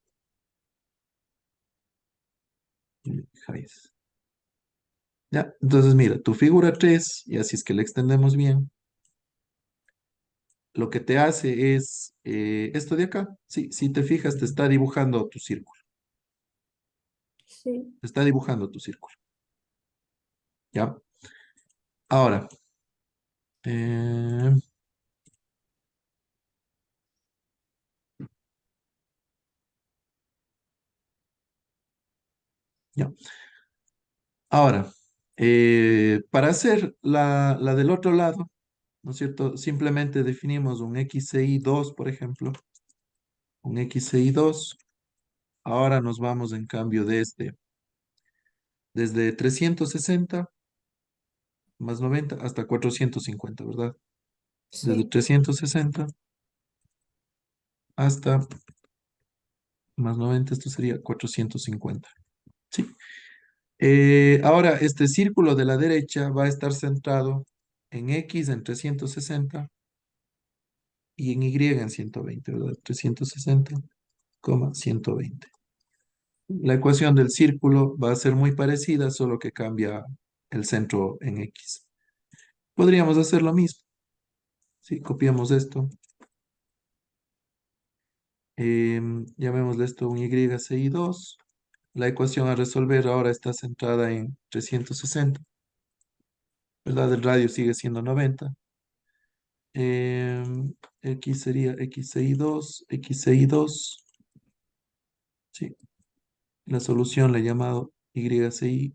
Ya, entonces mira, tu figura 3 y así es que le extendemos bien, lo que te hace es esto de acá. Sí, si te fijas, te está dibujando tu círculo. sí. Te está dibujando tu círculo. ¿Ya? Ahora, eh, ya. Ahora, para hacer la del otro lado, ¿no es cierto? Simplemente definimos un XCI2, por ejemplo, un XCI2. Ahora nos vamos en cambio desde 360 más 90 hasta 450, ¿verdad? Desde Sí, 360 hasta más 90, esto sería 450. Sí. Ahora, este círculo de la derecha va a estar centrado en X en 360 y en Y en 120, ¿verdad? 360,120. La ecuación del círculo va a ser muy parecida, solo que cambia el centro en X. Podríamos hacer lo mismo. Si copiamos esto, llamémosle esto un YCI2. La ecuación a resolver ahora está centrada en 360, ¿verdad? El radio sigue siendo 90. X sería XCI2, XCI2. Sí, la solución la he llamado YCI2.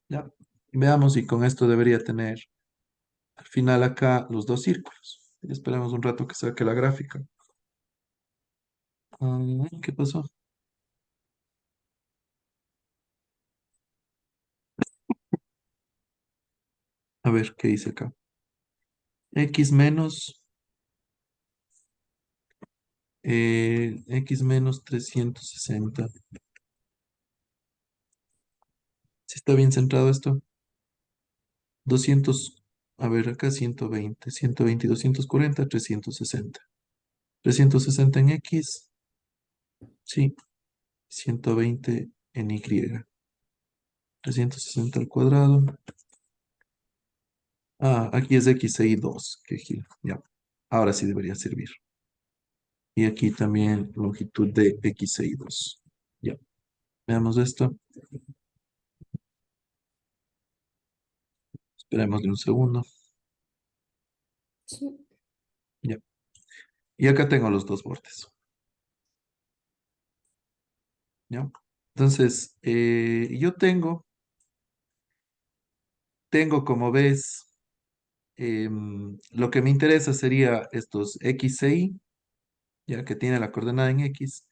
Ya. Veamos si con esto debería tener al final acá los dos círculos. Y esperemos un rato que saque la gráfica. ¿Qué pasó? A ver, ¿qué dice acá? X menos, X menos 360. ¿Si está bien centrado esto? 200. A ver, acá 120, 120, 240, 360. 360 en X, sí, 120 en Y. 360 al cuadrado. Ah, aquí es XI 2, qué gil, ya. Ahora sí debería servir. Y aquí también longitud de XI 2. Ya, veamos esto. Esperemos un segundo. Sí, Ya. Y acá tengo los dos bordes. ¿Ya? Entonces, yo tengo como ves, lo que me interesa sería estos X e Y, ya que tiene la coordenada en X,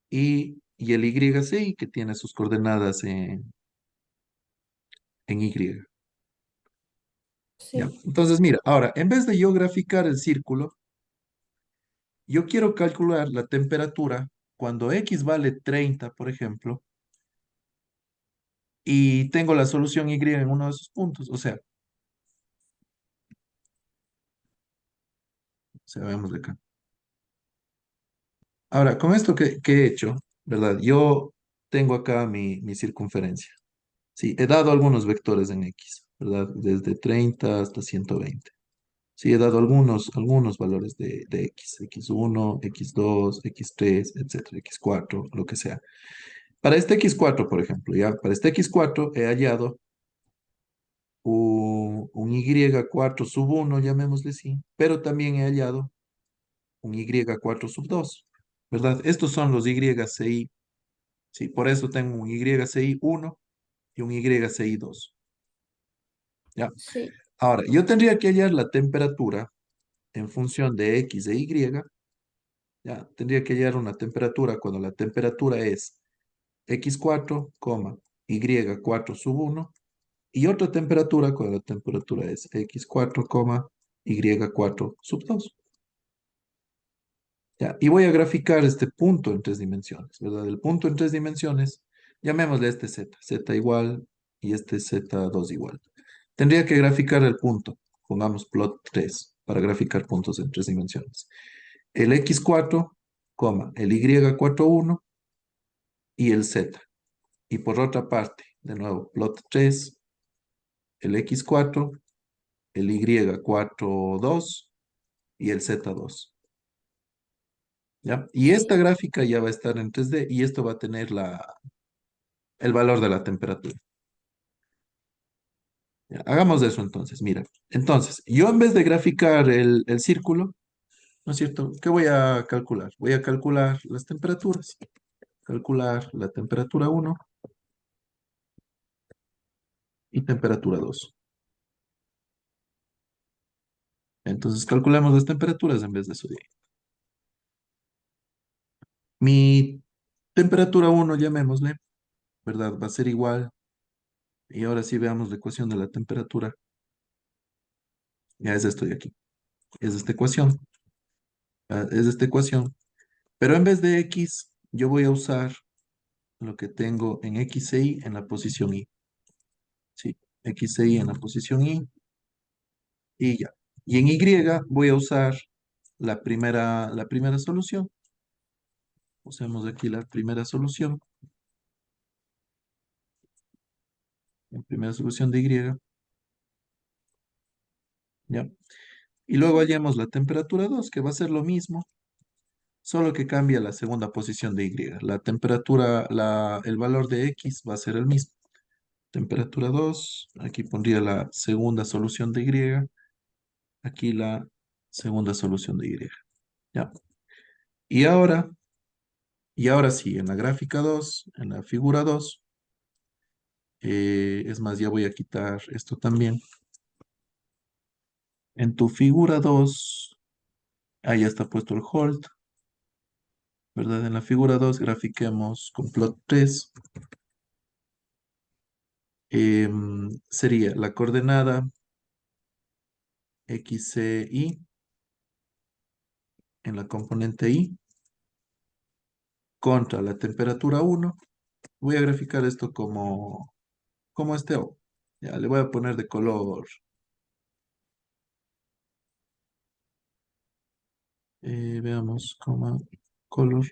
y el Y c Y, que tiene sus coordenadas en Y. ¿Ya? sí, Entonces, mira, ahora, en vez de yo graficar el círculo, yo quiero calcular la temperatura cuando X vale 30, por ejemplo, y tengo la solución Y en uno de esos puntos. O sea, veamos de acá. Ahora, con esto que he hecho, ¿verdad? Yo tengo acá mi circunferencia. Sí, he dado algunos vectores en X, ¿verdad? Desde 30 hasta 120. Sí, he dado algunos valores de X, X1, X2, X3, etcétera, X4, lo que sea. Para este X4, por ejemplo, ya, para este X4 he hallado un Y4 sub 1, llamémosle así, pero también he hallado un Y4 sub 2, ¿verdad? Estos son los YCI. Sí, por eso tengo un YCI 1 y un YCI 2. ¿Ya? sí, Ahora, yo tendría que hallar la temperatura en función de X e Y. ¿Ya? Tendría que hallar una temperatura cuando la temperatura es X4, Y4 sub 1 y otra temperatura cuando la temperatura es X4, Y4 sub 2. ¿Ya? Y voy a graficar este punto en tres dimensiones, ¿verdad? El punto en tres dimensiones, llamémosle este Z, Z igual y este Z2 igual. Tendría que graficar el punto, pongamos plot 3 para graficar puntos en tres dimensiones. El X4, el Y41 y el Z. Y por otra parte, de nuevo, plot 3, el X4, el Y42 y el Z2. ¿Ya? Y esta sí, gráfica ya va a estar en 3D y esto va a tener el valor de la temperatura. Ya, hagamos eso entonces, mira. Entonces, yo en vez de graficar el círculo, ¿no es cierto? ¿Qué voy a calcular? Voy a calcular las temperaturas. Calcular la temperatura 1 y temperatura 2. Entonces, calculamos las temperaturas en vez de eso de ahí. Mi temperatura 1, llamémosle, ¿verdad? Va a ser igual. Y ahora sí veamos la ecuación de la temperatura. Ya es esto de aquí. Es esta ecuación. Es esta ecuación. Pero en vez de X, yo voy a usar lo que tengo en X e Y en la posición Y. Sí, X e Y en la posición y ya. Y en Y voy a usar la primera solución. Usemos aquí la primera solución. La primera solución de Y, ¿ya? Y luego sí, hallamos la temperatura 2 que va a ser lo mismo, solo que cambia la segunda posición de Y. La temperatura, el valor de X va a ser el mismo. Temperatura 2, aquí pondría la segunda solución de Y, aquí la segunda solución de Y. ¿Ya? Y ahora, y ahora sí, en la gráfica 2, en la figura 2, es más, ya voy a quitar esto también. En tu figura 2, ahí ya está puesto el hold, ¿verdad? En la figura 2 grafiquemos con plot 3. Sería la coordenada XCI en la componente Y contra la temperatura 1. Voy a graficar esto como este O. Ya, le voy a poner de color Veamos, color.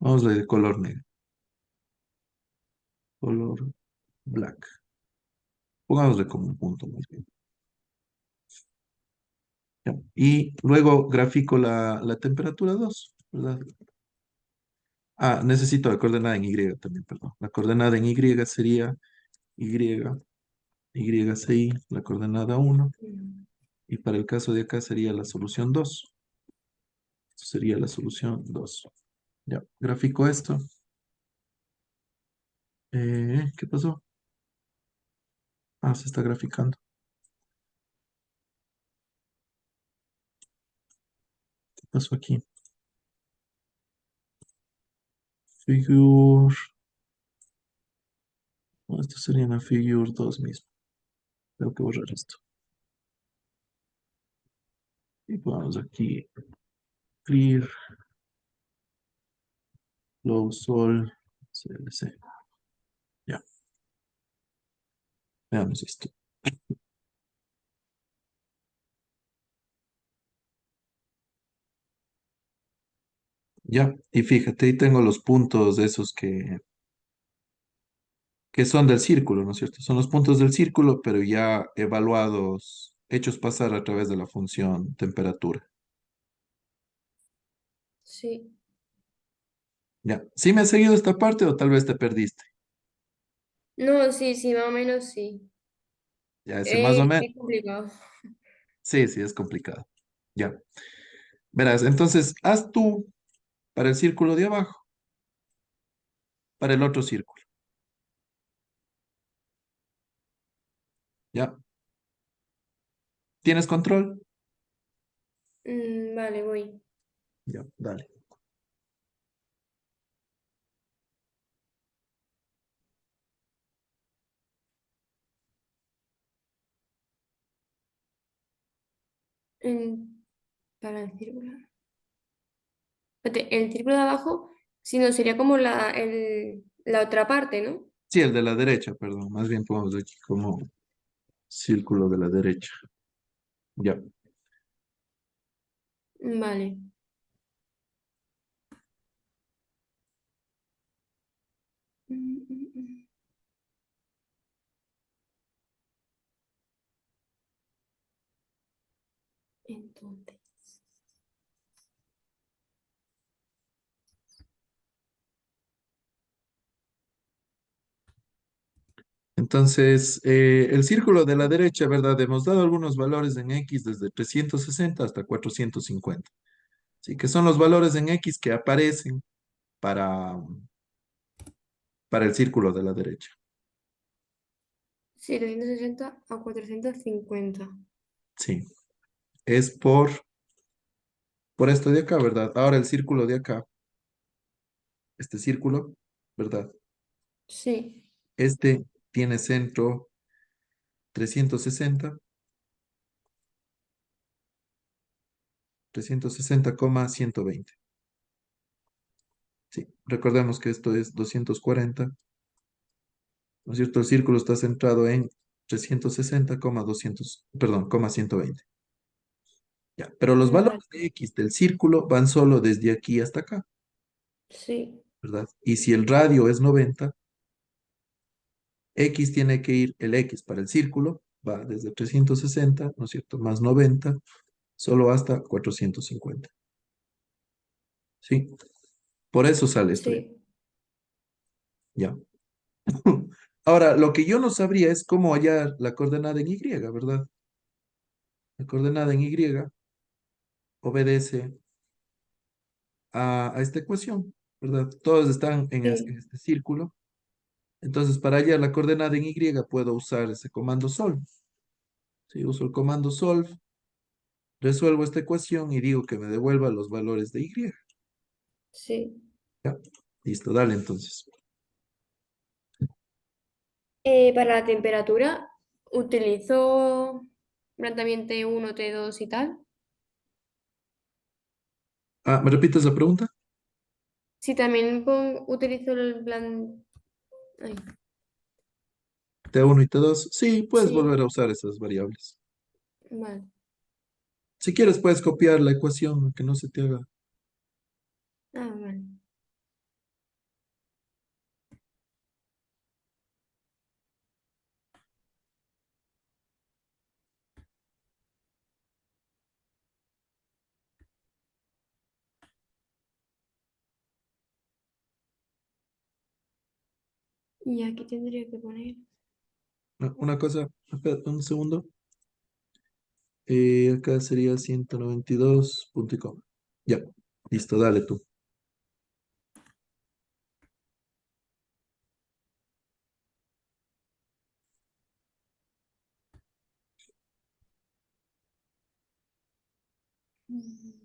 Vamos a ir de color negro. Color black. Pongámosle como un punto más bien. Ya. Y luego grafico la temperatura 2, ¿verdad? Ah, necesito la coordenada en Y también, perdón. La coordenada en Y sería Y, YCI, la coordenada 1. Mm. Y para el caso de acá sería la solución 2. Esto sería la solución 2. Ya, grafico esto. ¿Qué pasó? Ah, se está graficando. ¿Qué pasó aquí? Figure. No, esto sería una figure 2 mismo. Tengo que borrar esto. Y ponemos aquí clear, low sol, CLC. Ya, veamos esto. Ya, y fíjate, ahí tengo los puntos de esos que son del círculo, ¿no es cierto? Son los puntos del círculo, pero ya evaluados, hechos pasar a través de la función temperatura. Sí. Ya, ¿sí me has seguido esta parte o tal vez te perdiste? No, sí, sí, más o menos sí. Ya, ese más o menos. Es complicado. Sí, sí, es complicado. Ya, verás, entonces haz tú para el círculo de abajo, para el otro círculo. Ya, ¿tienes control? Vale, voy. Ya, dale. En- para el círculo. Espérate, el círculo de abajo, si no, sería como la otra parte, ¿no? Sí, el de la derecha, perdón. Más bien pongamos aquí como círculo de la derecha. Ya. Vale. Mm, mm, mm. Entonces. Entonces, el círculo de la derecha, ¿verdad? Hemos dado algunos valores en X desde 360 hasta 450. Sí, que son los valores en X que aparecen para, para el círculo de la derecha. Sí, 360 a 450. Sí, es por esto de acá, ¿verdad? Ahora el círculo de acá, este círculo, ¿verdad? Sí, Este tiene centro 360, 360,120. Sí, recordemos que esto es 240, ¿no es cierto? El círculo está centrado en 360,200, perdón, 120. Ya, pero los vale. valores de X del círculo van solo desde aquí hasta acá, Sí, ¿verdad? Y si el radio es 90, X tiene que ir, el X para el círculo, va desde 360, ¿no es cierto? Más 90, solo hasta 450. ¿Sí? Por eso sale esto de sí. ya. Ahora, lo que yo no sabría es cómo hallar la coordenada en Y, ¿verdad? La coordenada en Y obedece a esta ecuación, ¿verdad? Todos están en Sí, este círculo. Entonces, para hallar la coordenada en Y puedo usar ese comando solve. Si uso el comando solve, resuelvo esta ecuación y digo que me devuelva los valores de Y. sí. ¿Ya? Listo, dale entonces. Para la temperatura, utilizo plan también T1, T2 y tal. Ah, ¿me repites la pregunta? Si también utilizo el plan... Ay, T1 y T2. Sí, puedes volver sí, a usar esas variables. vale. Si quieres puedes copiar la ecuación, que no se te haga. Ah, vale. Y aquí tendría que poner. Una cosa, espera un segundo. Acá sería 192 punto y coma. Ya, listo, dale tú. Mm.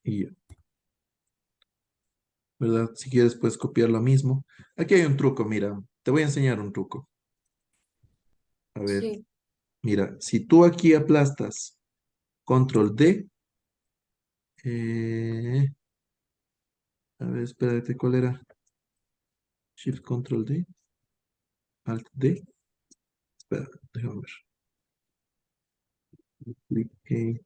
Y ya, ¿verdad? Si quieres puedes copiar lo mismo. Aquí hay un truco, mira, te voy a enseñar un truco. A ver, Sí, mira, si tú aquí aplastas control D, eh, a ver, espérate, ¿cuál era? Shift control D, Alt D, espera, déjame ver. Duplicate.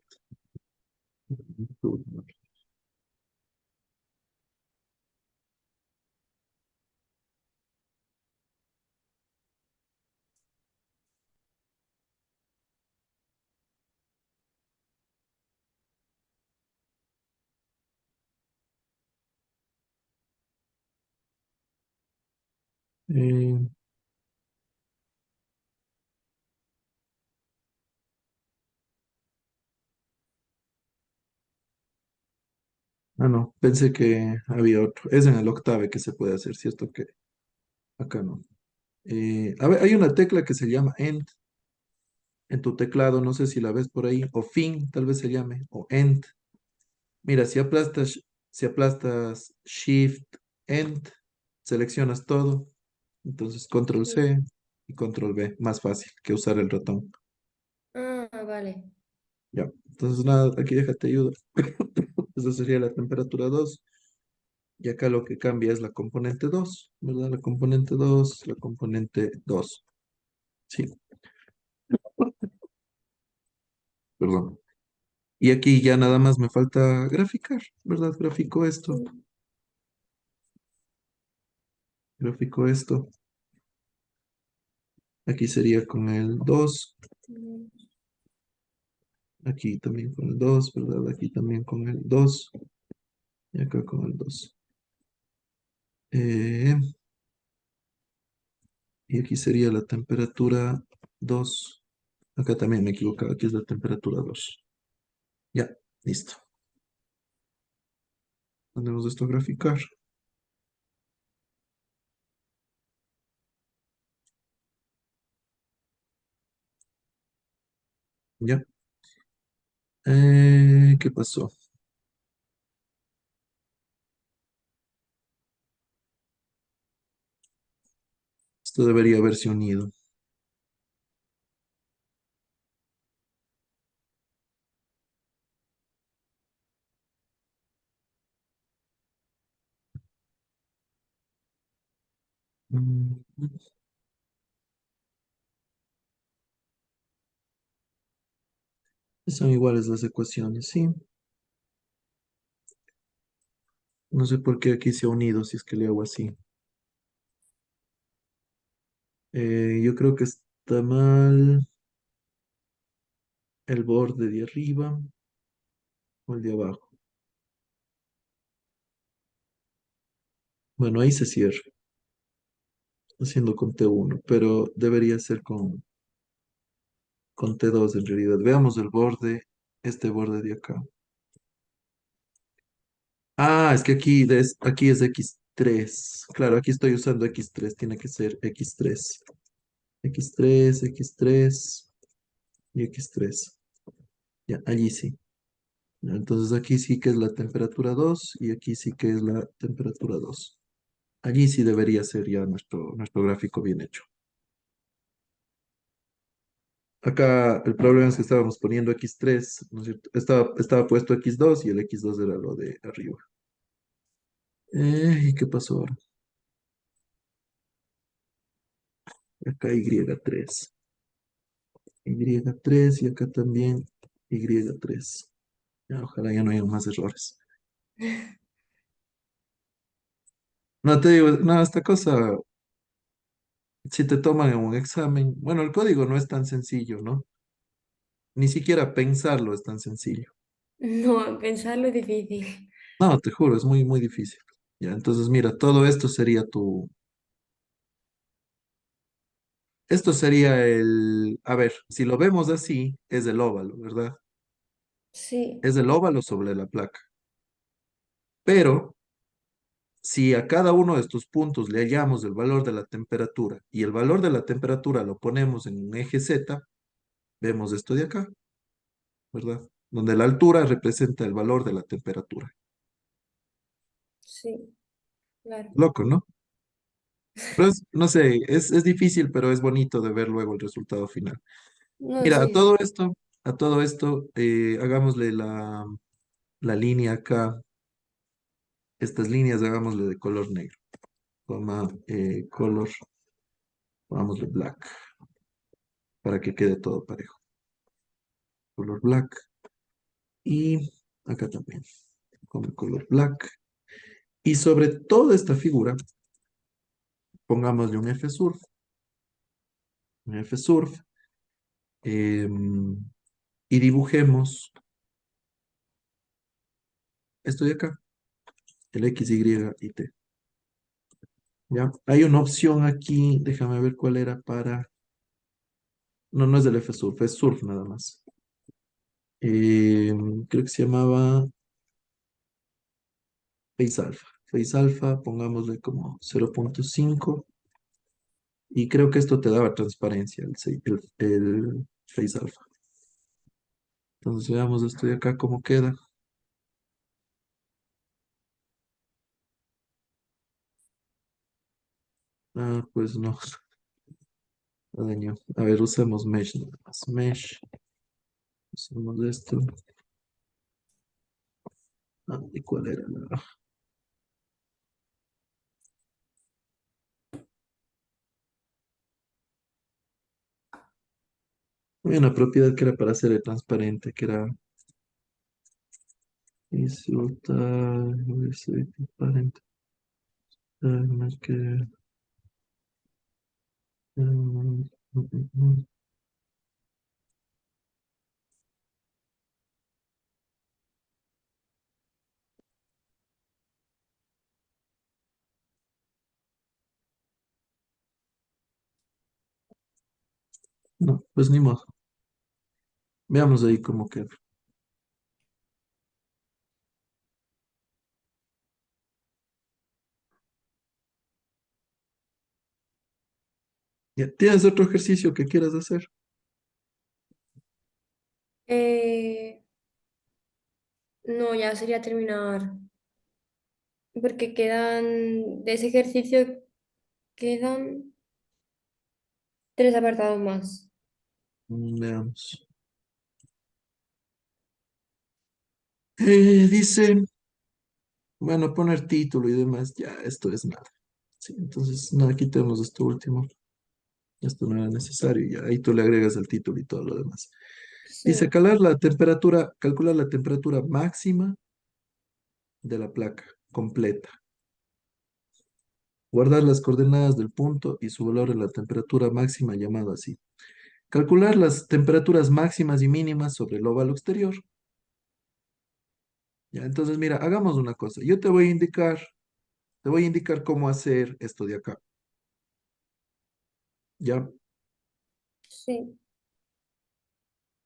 Eh, no, pensé que había otro. Es en el octave que se puede hacer, ¿cierto? Que acá no. A ver, hay una tecla que se llama End en tu teclado, no sé si la ves por ahí, o Fin, tal vez se llame, o End. Mira, si aplastas Shift End, seleccionas todo, entonces Control sí. C y Control V, más fácil que usar el ratón. Ah, vale. Ya, entonces nada, aquí déjate ayuda. Esa sería la temperatura 2. Y acá lo que cambia es la componente 2, ¿verdad? La componente 2, la componente 2. Sí, perdón. Y aquí ya nada más me falta graficar, ¿verdad? Sí. Gráfico esto. Aquí sería con el 2, Mm. aquí también con el 2, ¿verdad? Aquí también con el 2 y acá con el 2. Eh, y aquí sería la temperatura 2. Acá también me he equivocado, aquí es la temperatura 2. Ya, listo. Mandemos esto a graficar. Ya. ¿Qué pasó? Esto debería haberse unido. Mm, Son iguales las ecuaciones, sí. No sé por qué aquí se ha unido si es que le hago así. Yo creo que está mal el borde de arriba o el de abajo. Bueno, ahí se cierra, haciendo con T1, pero debería ser con T2 en realidad. Veamos el borde, este borde de acá. Ah, es que aquí es X3. Claro, aquí estoy usando X3, tiene que ser X3. X3, X3 y X3. Ya, allí sí. Entonces aquí sí que es la temperatura 2 y aquí sí que es la temperatura 2. Allí sí debería ser ya nuestro gráfico bien hecho. Acá el problema es que estábamos poniendo x3, ¿no es cierto? Estaba puesto x2 y el x2 era lo de arriba. ¿Y qué pasó ahora? Acá y3. Y3 y acá también y3. Ya, ojalá ya no haya más errores. No te digo, no, esta cosa, si te toman en un examen, bueno, el código no es tan sencillo, ¿no? Ni siquiera pensarlo es tan sencillo. No, pensarlo es difícil. No, te juro, es muy, muy difícil. Ya, entonces mira, todo esto sería esto sería a ver, si lo vemos así, es el óvalo, ¿verdad? Sí, Es el óvalo sobre la placa. Pero si a cada uno de estos puntos le hallamos el valor de la temperatura y el valor de la temperatura lo ponemos en un eje Z, vemos esto de acá, ¿verdad? Donde la altura representa el valor de la temperatura. sí, claro. Loco, ¿no? Pero no sé, es difícil, pero es bonito de ver luego el resultado final. No, Mira, sí, sí. a todo esto, hagámosle la línea acá, estas líneas hagámosle de color negro, color, hagámosle black, para que quede todo parejo. Color black y acá también, con el color black. Y sobre toda esta figura, pongámosle un F surf, y dibujemos esto de acá, el X, Y y T. ¿Ya? Hay una opción aquí, déjame ver cuál era para... No, no es del F surf, es surf nada más. Creo que se llamaba Face Alpha. Face Alpha, pongámosle como 0.5 y creo que esto te daba transparencia, el Face Alpha. Entonces veamos esto de acá cómo queda. Ah, pues no, no dañó. A ver, usemos Mesh nada más. Mesh, usemos esto. Ah, ¿y cuál era Había una propiedad que era para hacer transparente, que era insultar, transparente. No es que, no, pues ni modo. Veamos ahí cómo queda. Ya, ¿tienes otro ejercicio que quieras hacer? Eh, no, ya sería terminar. Porque quedan, de ese ejercicio, quedan tres apartados más. Veamos. Dice, bueno, poner título y demás, ya, esto es nada. Sí, entonces, nada, quitemos esto último. Esto no era necesario, ya, ahí tú le agregas el título y todo lo demás. Dice, Sí, calcular la temperatura máxima de la placa completa. Guardar las coordenadas del punto y su valor en la temperatura máxima llamado así. Calcular las temperaturas máximas y mínimas sobre el óvalo exterior. Ya, entonces, mira, hagamos una cosa. Yo te voy a indicar cómo hacer esto de acá. ¿Ya? sí.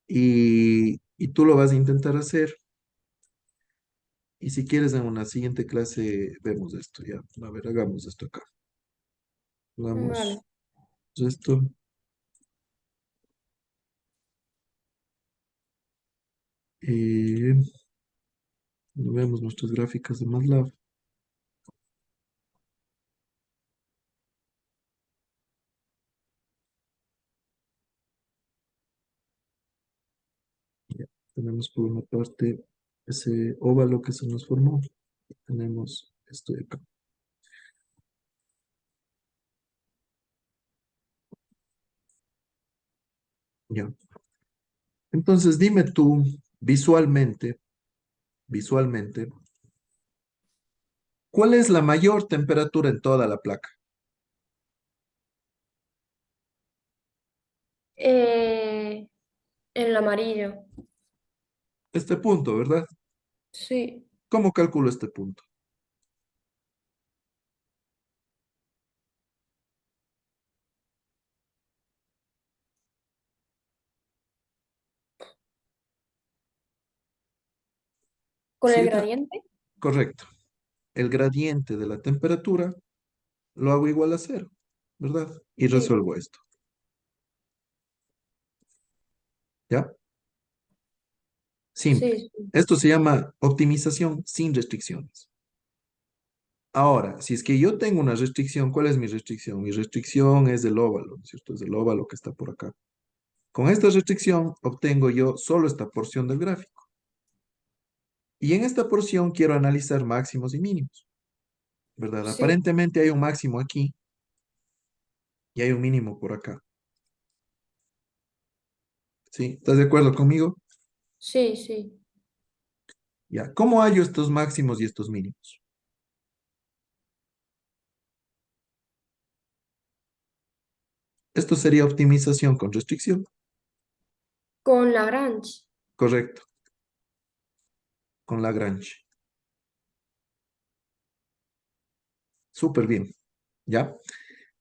Y tú lo vas a intentar hacer. Y si quieres, en una siguiente clase vemos esto. Ya, a ver, hagamos esto acá. Vale. Hagamos esto. Y vemos nuestras gráficas de MATLAB. tenemos por una parte ese óvalo que se nos formó. Tenemos esto de acá. Ya. Entonces dime tú visualmente, ¿cuál es la mayor temperatura en toda la placa? Eh, el amarillo. Este punto, ¿verdad? Sí, ¿Cómo calculo este punto? con el Sí, gradiente. correcto. El gradiente de la temperatura lo hago igual a cero, ¿verdad? Y Sí, resuelvo esto, ¿ya? Simple. sí, sí, Esto se llama optimización sin restricciones. Ahora, si es que yo tengo una restricción, ¿cuál es mi restricción? Mi restricción es el óvalo, ¿no es cierto? Es el óvalo que está por acá. Con esta restricción obtengo yo solo esta porción del gráfico. Y en esta porción quiero analizar máximos y mínimos, ¿verdad? sí, Aparentemente hay un máximo aquí y hay un mínimo por acá. ¿Sí? ¿Estás de acuerdo conmigo? sí, sí. Ya. ¿Cómo hallo estos máximos y estos mínimos? Esto sería optimización con restricción. Con Lagrange. Correcto, con Lagrange. Súper bien. ¿Ya?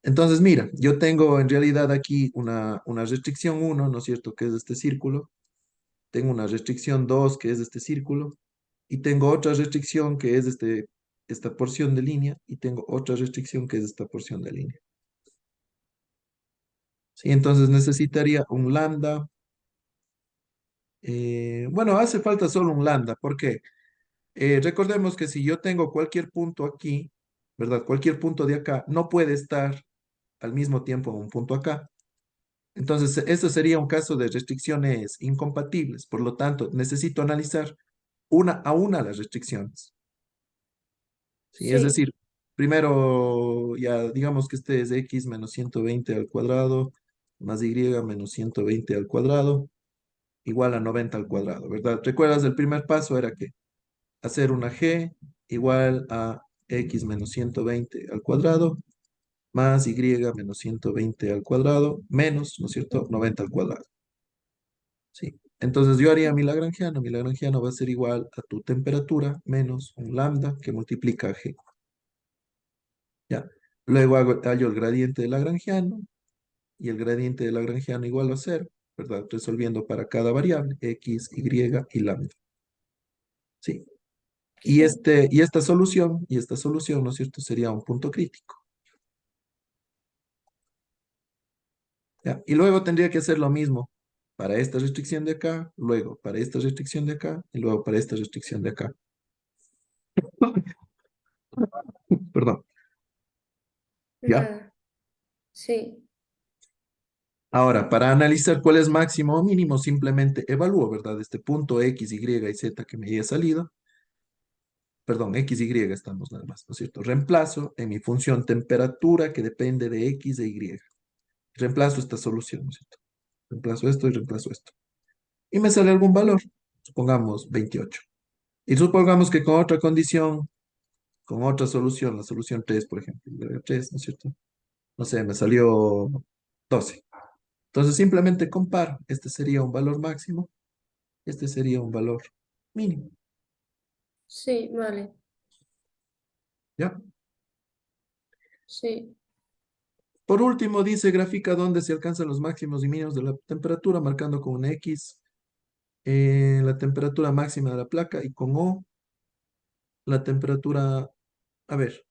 Entonces, mira, yo tengo en realidad aquí una restricción uno, ¿no es cierto?, que es este círculo. Tengo una restricción 2 que es este círculo. Y tengo otra restricción que es esta porción de línea. Y tengo otra restricción que es esta porción de línea. ¿Sí? Entonces necesitaría un lambda. Bueno, hace falta solo un lambda. ¿Por qué? Recordemos que si yo tengo cualquier punto aquí, ¿verdad? Cualquier punto de acá no puede estar al mismo tiempo en un punto acá. Entonces, eso sería un caso de restricciones incompatibles. Por lo tanto, necesito analizar una a una las restricciones. ¿Sí? Es Sí, decir, primero, ya digamos que este es x menos 120 al cuadrado más y menos 120 al cuadrado igual a 90 al cuadrado, ¿verdad? ¿Recuerdas el primer paso? Era que hacer una g igual a x menos 120 al cuadrado más y menos 120 al cuadrado menos, ¿no es cierto?, 90 al cuadrado. ¿Sí? Entonces yo haría mi lagrangiano. Mi lagrangiano va a ser igual a tu temperatura menos un lambda que multiplica a g. ¿Ya? Luego hallo el gradiente de lagrangiano y el gradiente de lagrangiano igual a cero, ¿verdad? Resolviendo para cada variable, x, y y lambda. ¿Sí? sí, Y esta solución, ¿no es cierto?, sería un punto crítico. ¿Ya? Y luego tendría que hacer lo mismo para esta restricción de acá, luego para esta restricción de acá, y luego para esta restricción de acá. Perdón. ¿Ya? nada. Sí, Ahora, para analizar cuál es máximo o mínimo, simplemente evalúo, ¿verdad? Este punto X, Y y Z que me haya salido. Perdón, X, Y estamos nada más, ¿no es cierto? Reemplazo en mi función temperatura que depende de X e Y. Reemplazo esta solución, ¿no es cierto? Reemplazo esto y reemplazo esto. Y me sale algún valor, supongamos 28. Y supongamos que con otra condición, con otra solución, la solución 3, por ejemplo, 3, ¿no es cierto? No sé, me salió 12. Entonces simplemente comparo. Este sería un valor máximo, este sería un valor mínimo. sí, vale. ¿Ya? Sí, Por último, dice gráfica donde se alcanzan los máximos y mínimos de la temperatura, marcando con una X la temperatura máxima de la placa y con O la temperatura, a ver,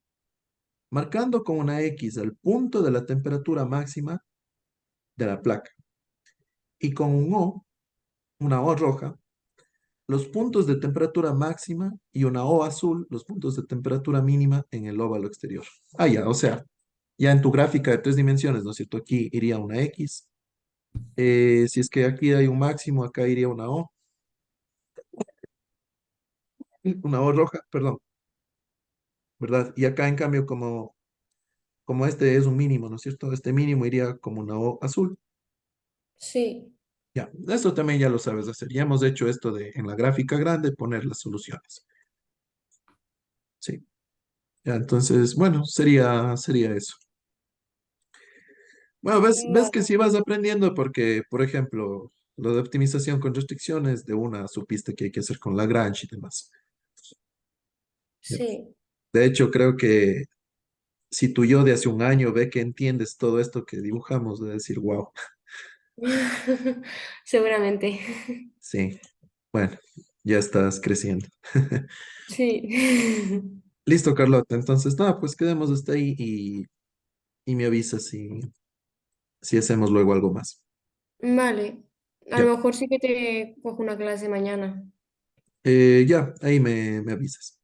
marcando con una X el punto de la temperatura máxima de la placa y con un O, una O roja, los puntos de temperatura máxima y una O azul, los puntos de temperatura mínima en el óvalo exterior. Ah, ya, o sea, ya en tu gráfica de 3 dimensiones, ¿no es cierto? Aquí iría una X. Si es que aquí hay un máximo, acá iría una O. una O roja, perdón, ¿verdad? Y acá en cambio como este es un mínimo, ¿no es cierto? Este mínimo iría como una O azul. Sí. Ya, esto también ya lo sabes hacer. Ya hemos hecho esto de en la gráfica grande poner las soluciones. Sí. Ya, entonces, bueno, sería eso. Bueno, ves que Vale. sí vas aprendiendo porque, por ejemplo, lo de optimización con restricciones, de una supiste que hay que hacer con Lagrange y demás. Ya. Sí. De hecho, creo que si tu yo de hace un año ve que entiendes todo esto que dibujamos, de decir, wow, Seguramente. sí, bueno, ya estás creciendo. Sí. Listo, Carlota. Entonces, nada, pues quedemos hasta ahí y me avisas si hacemos luego algo más. Vale. A Ya, lo mejor sí que te cojo una clase mañana. ya, ahí me avisas.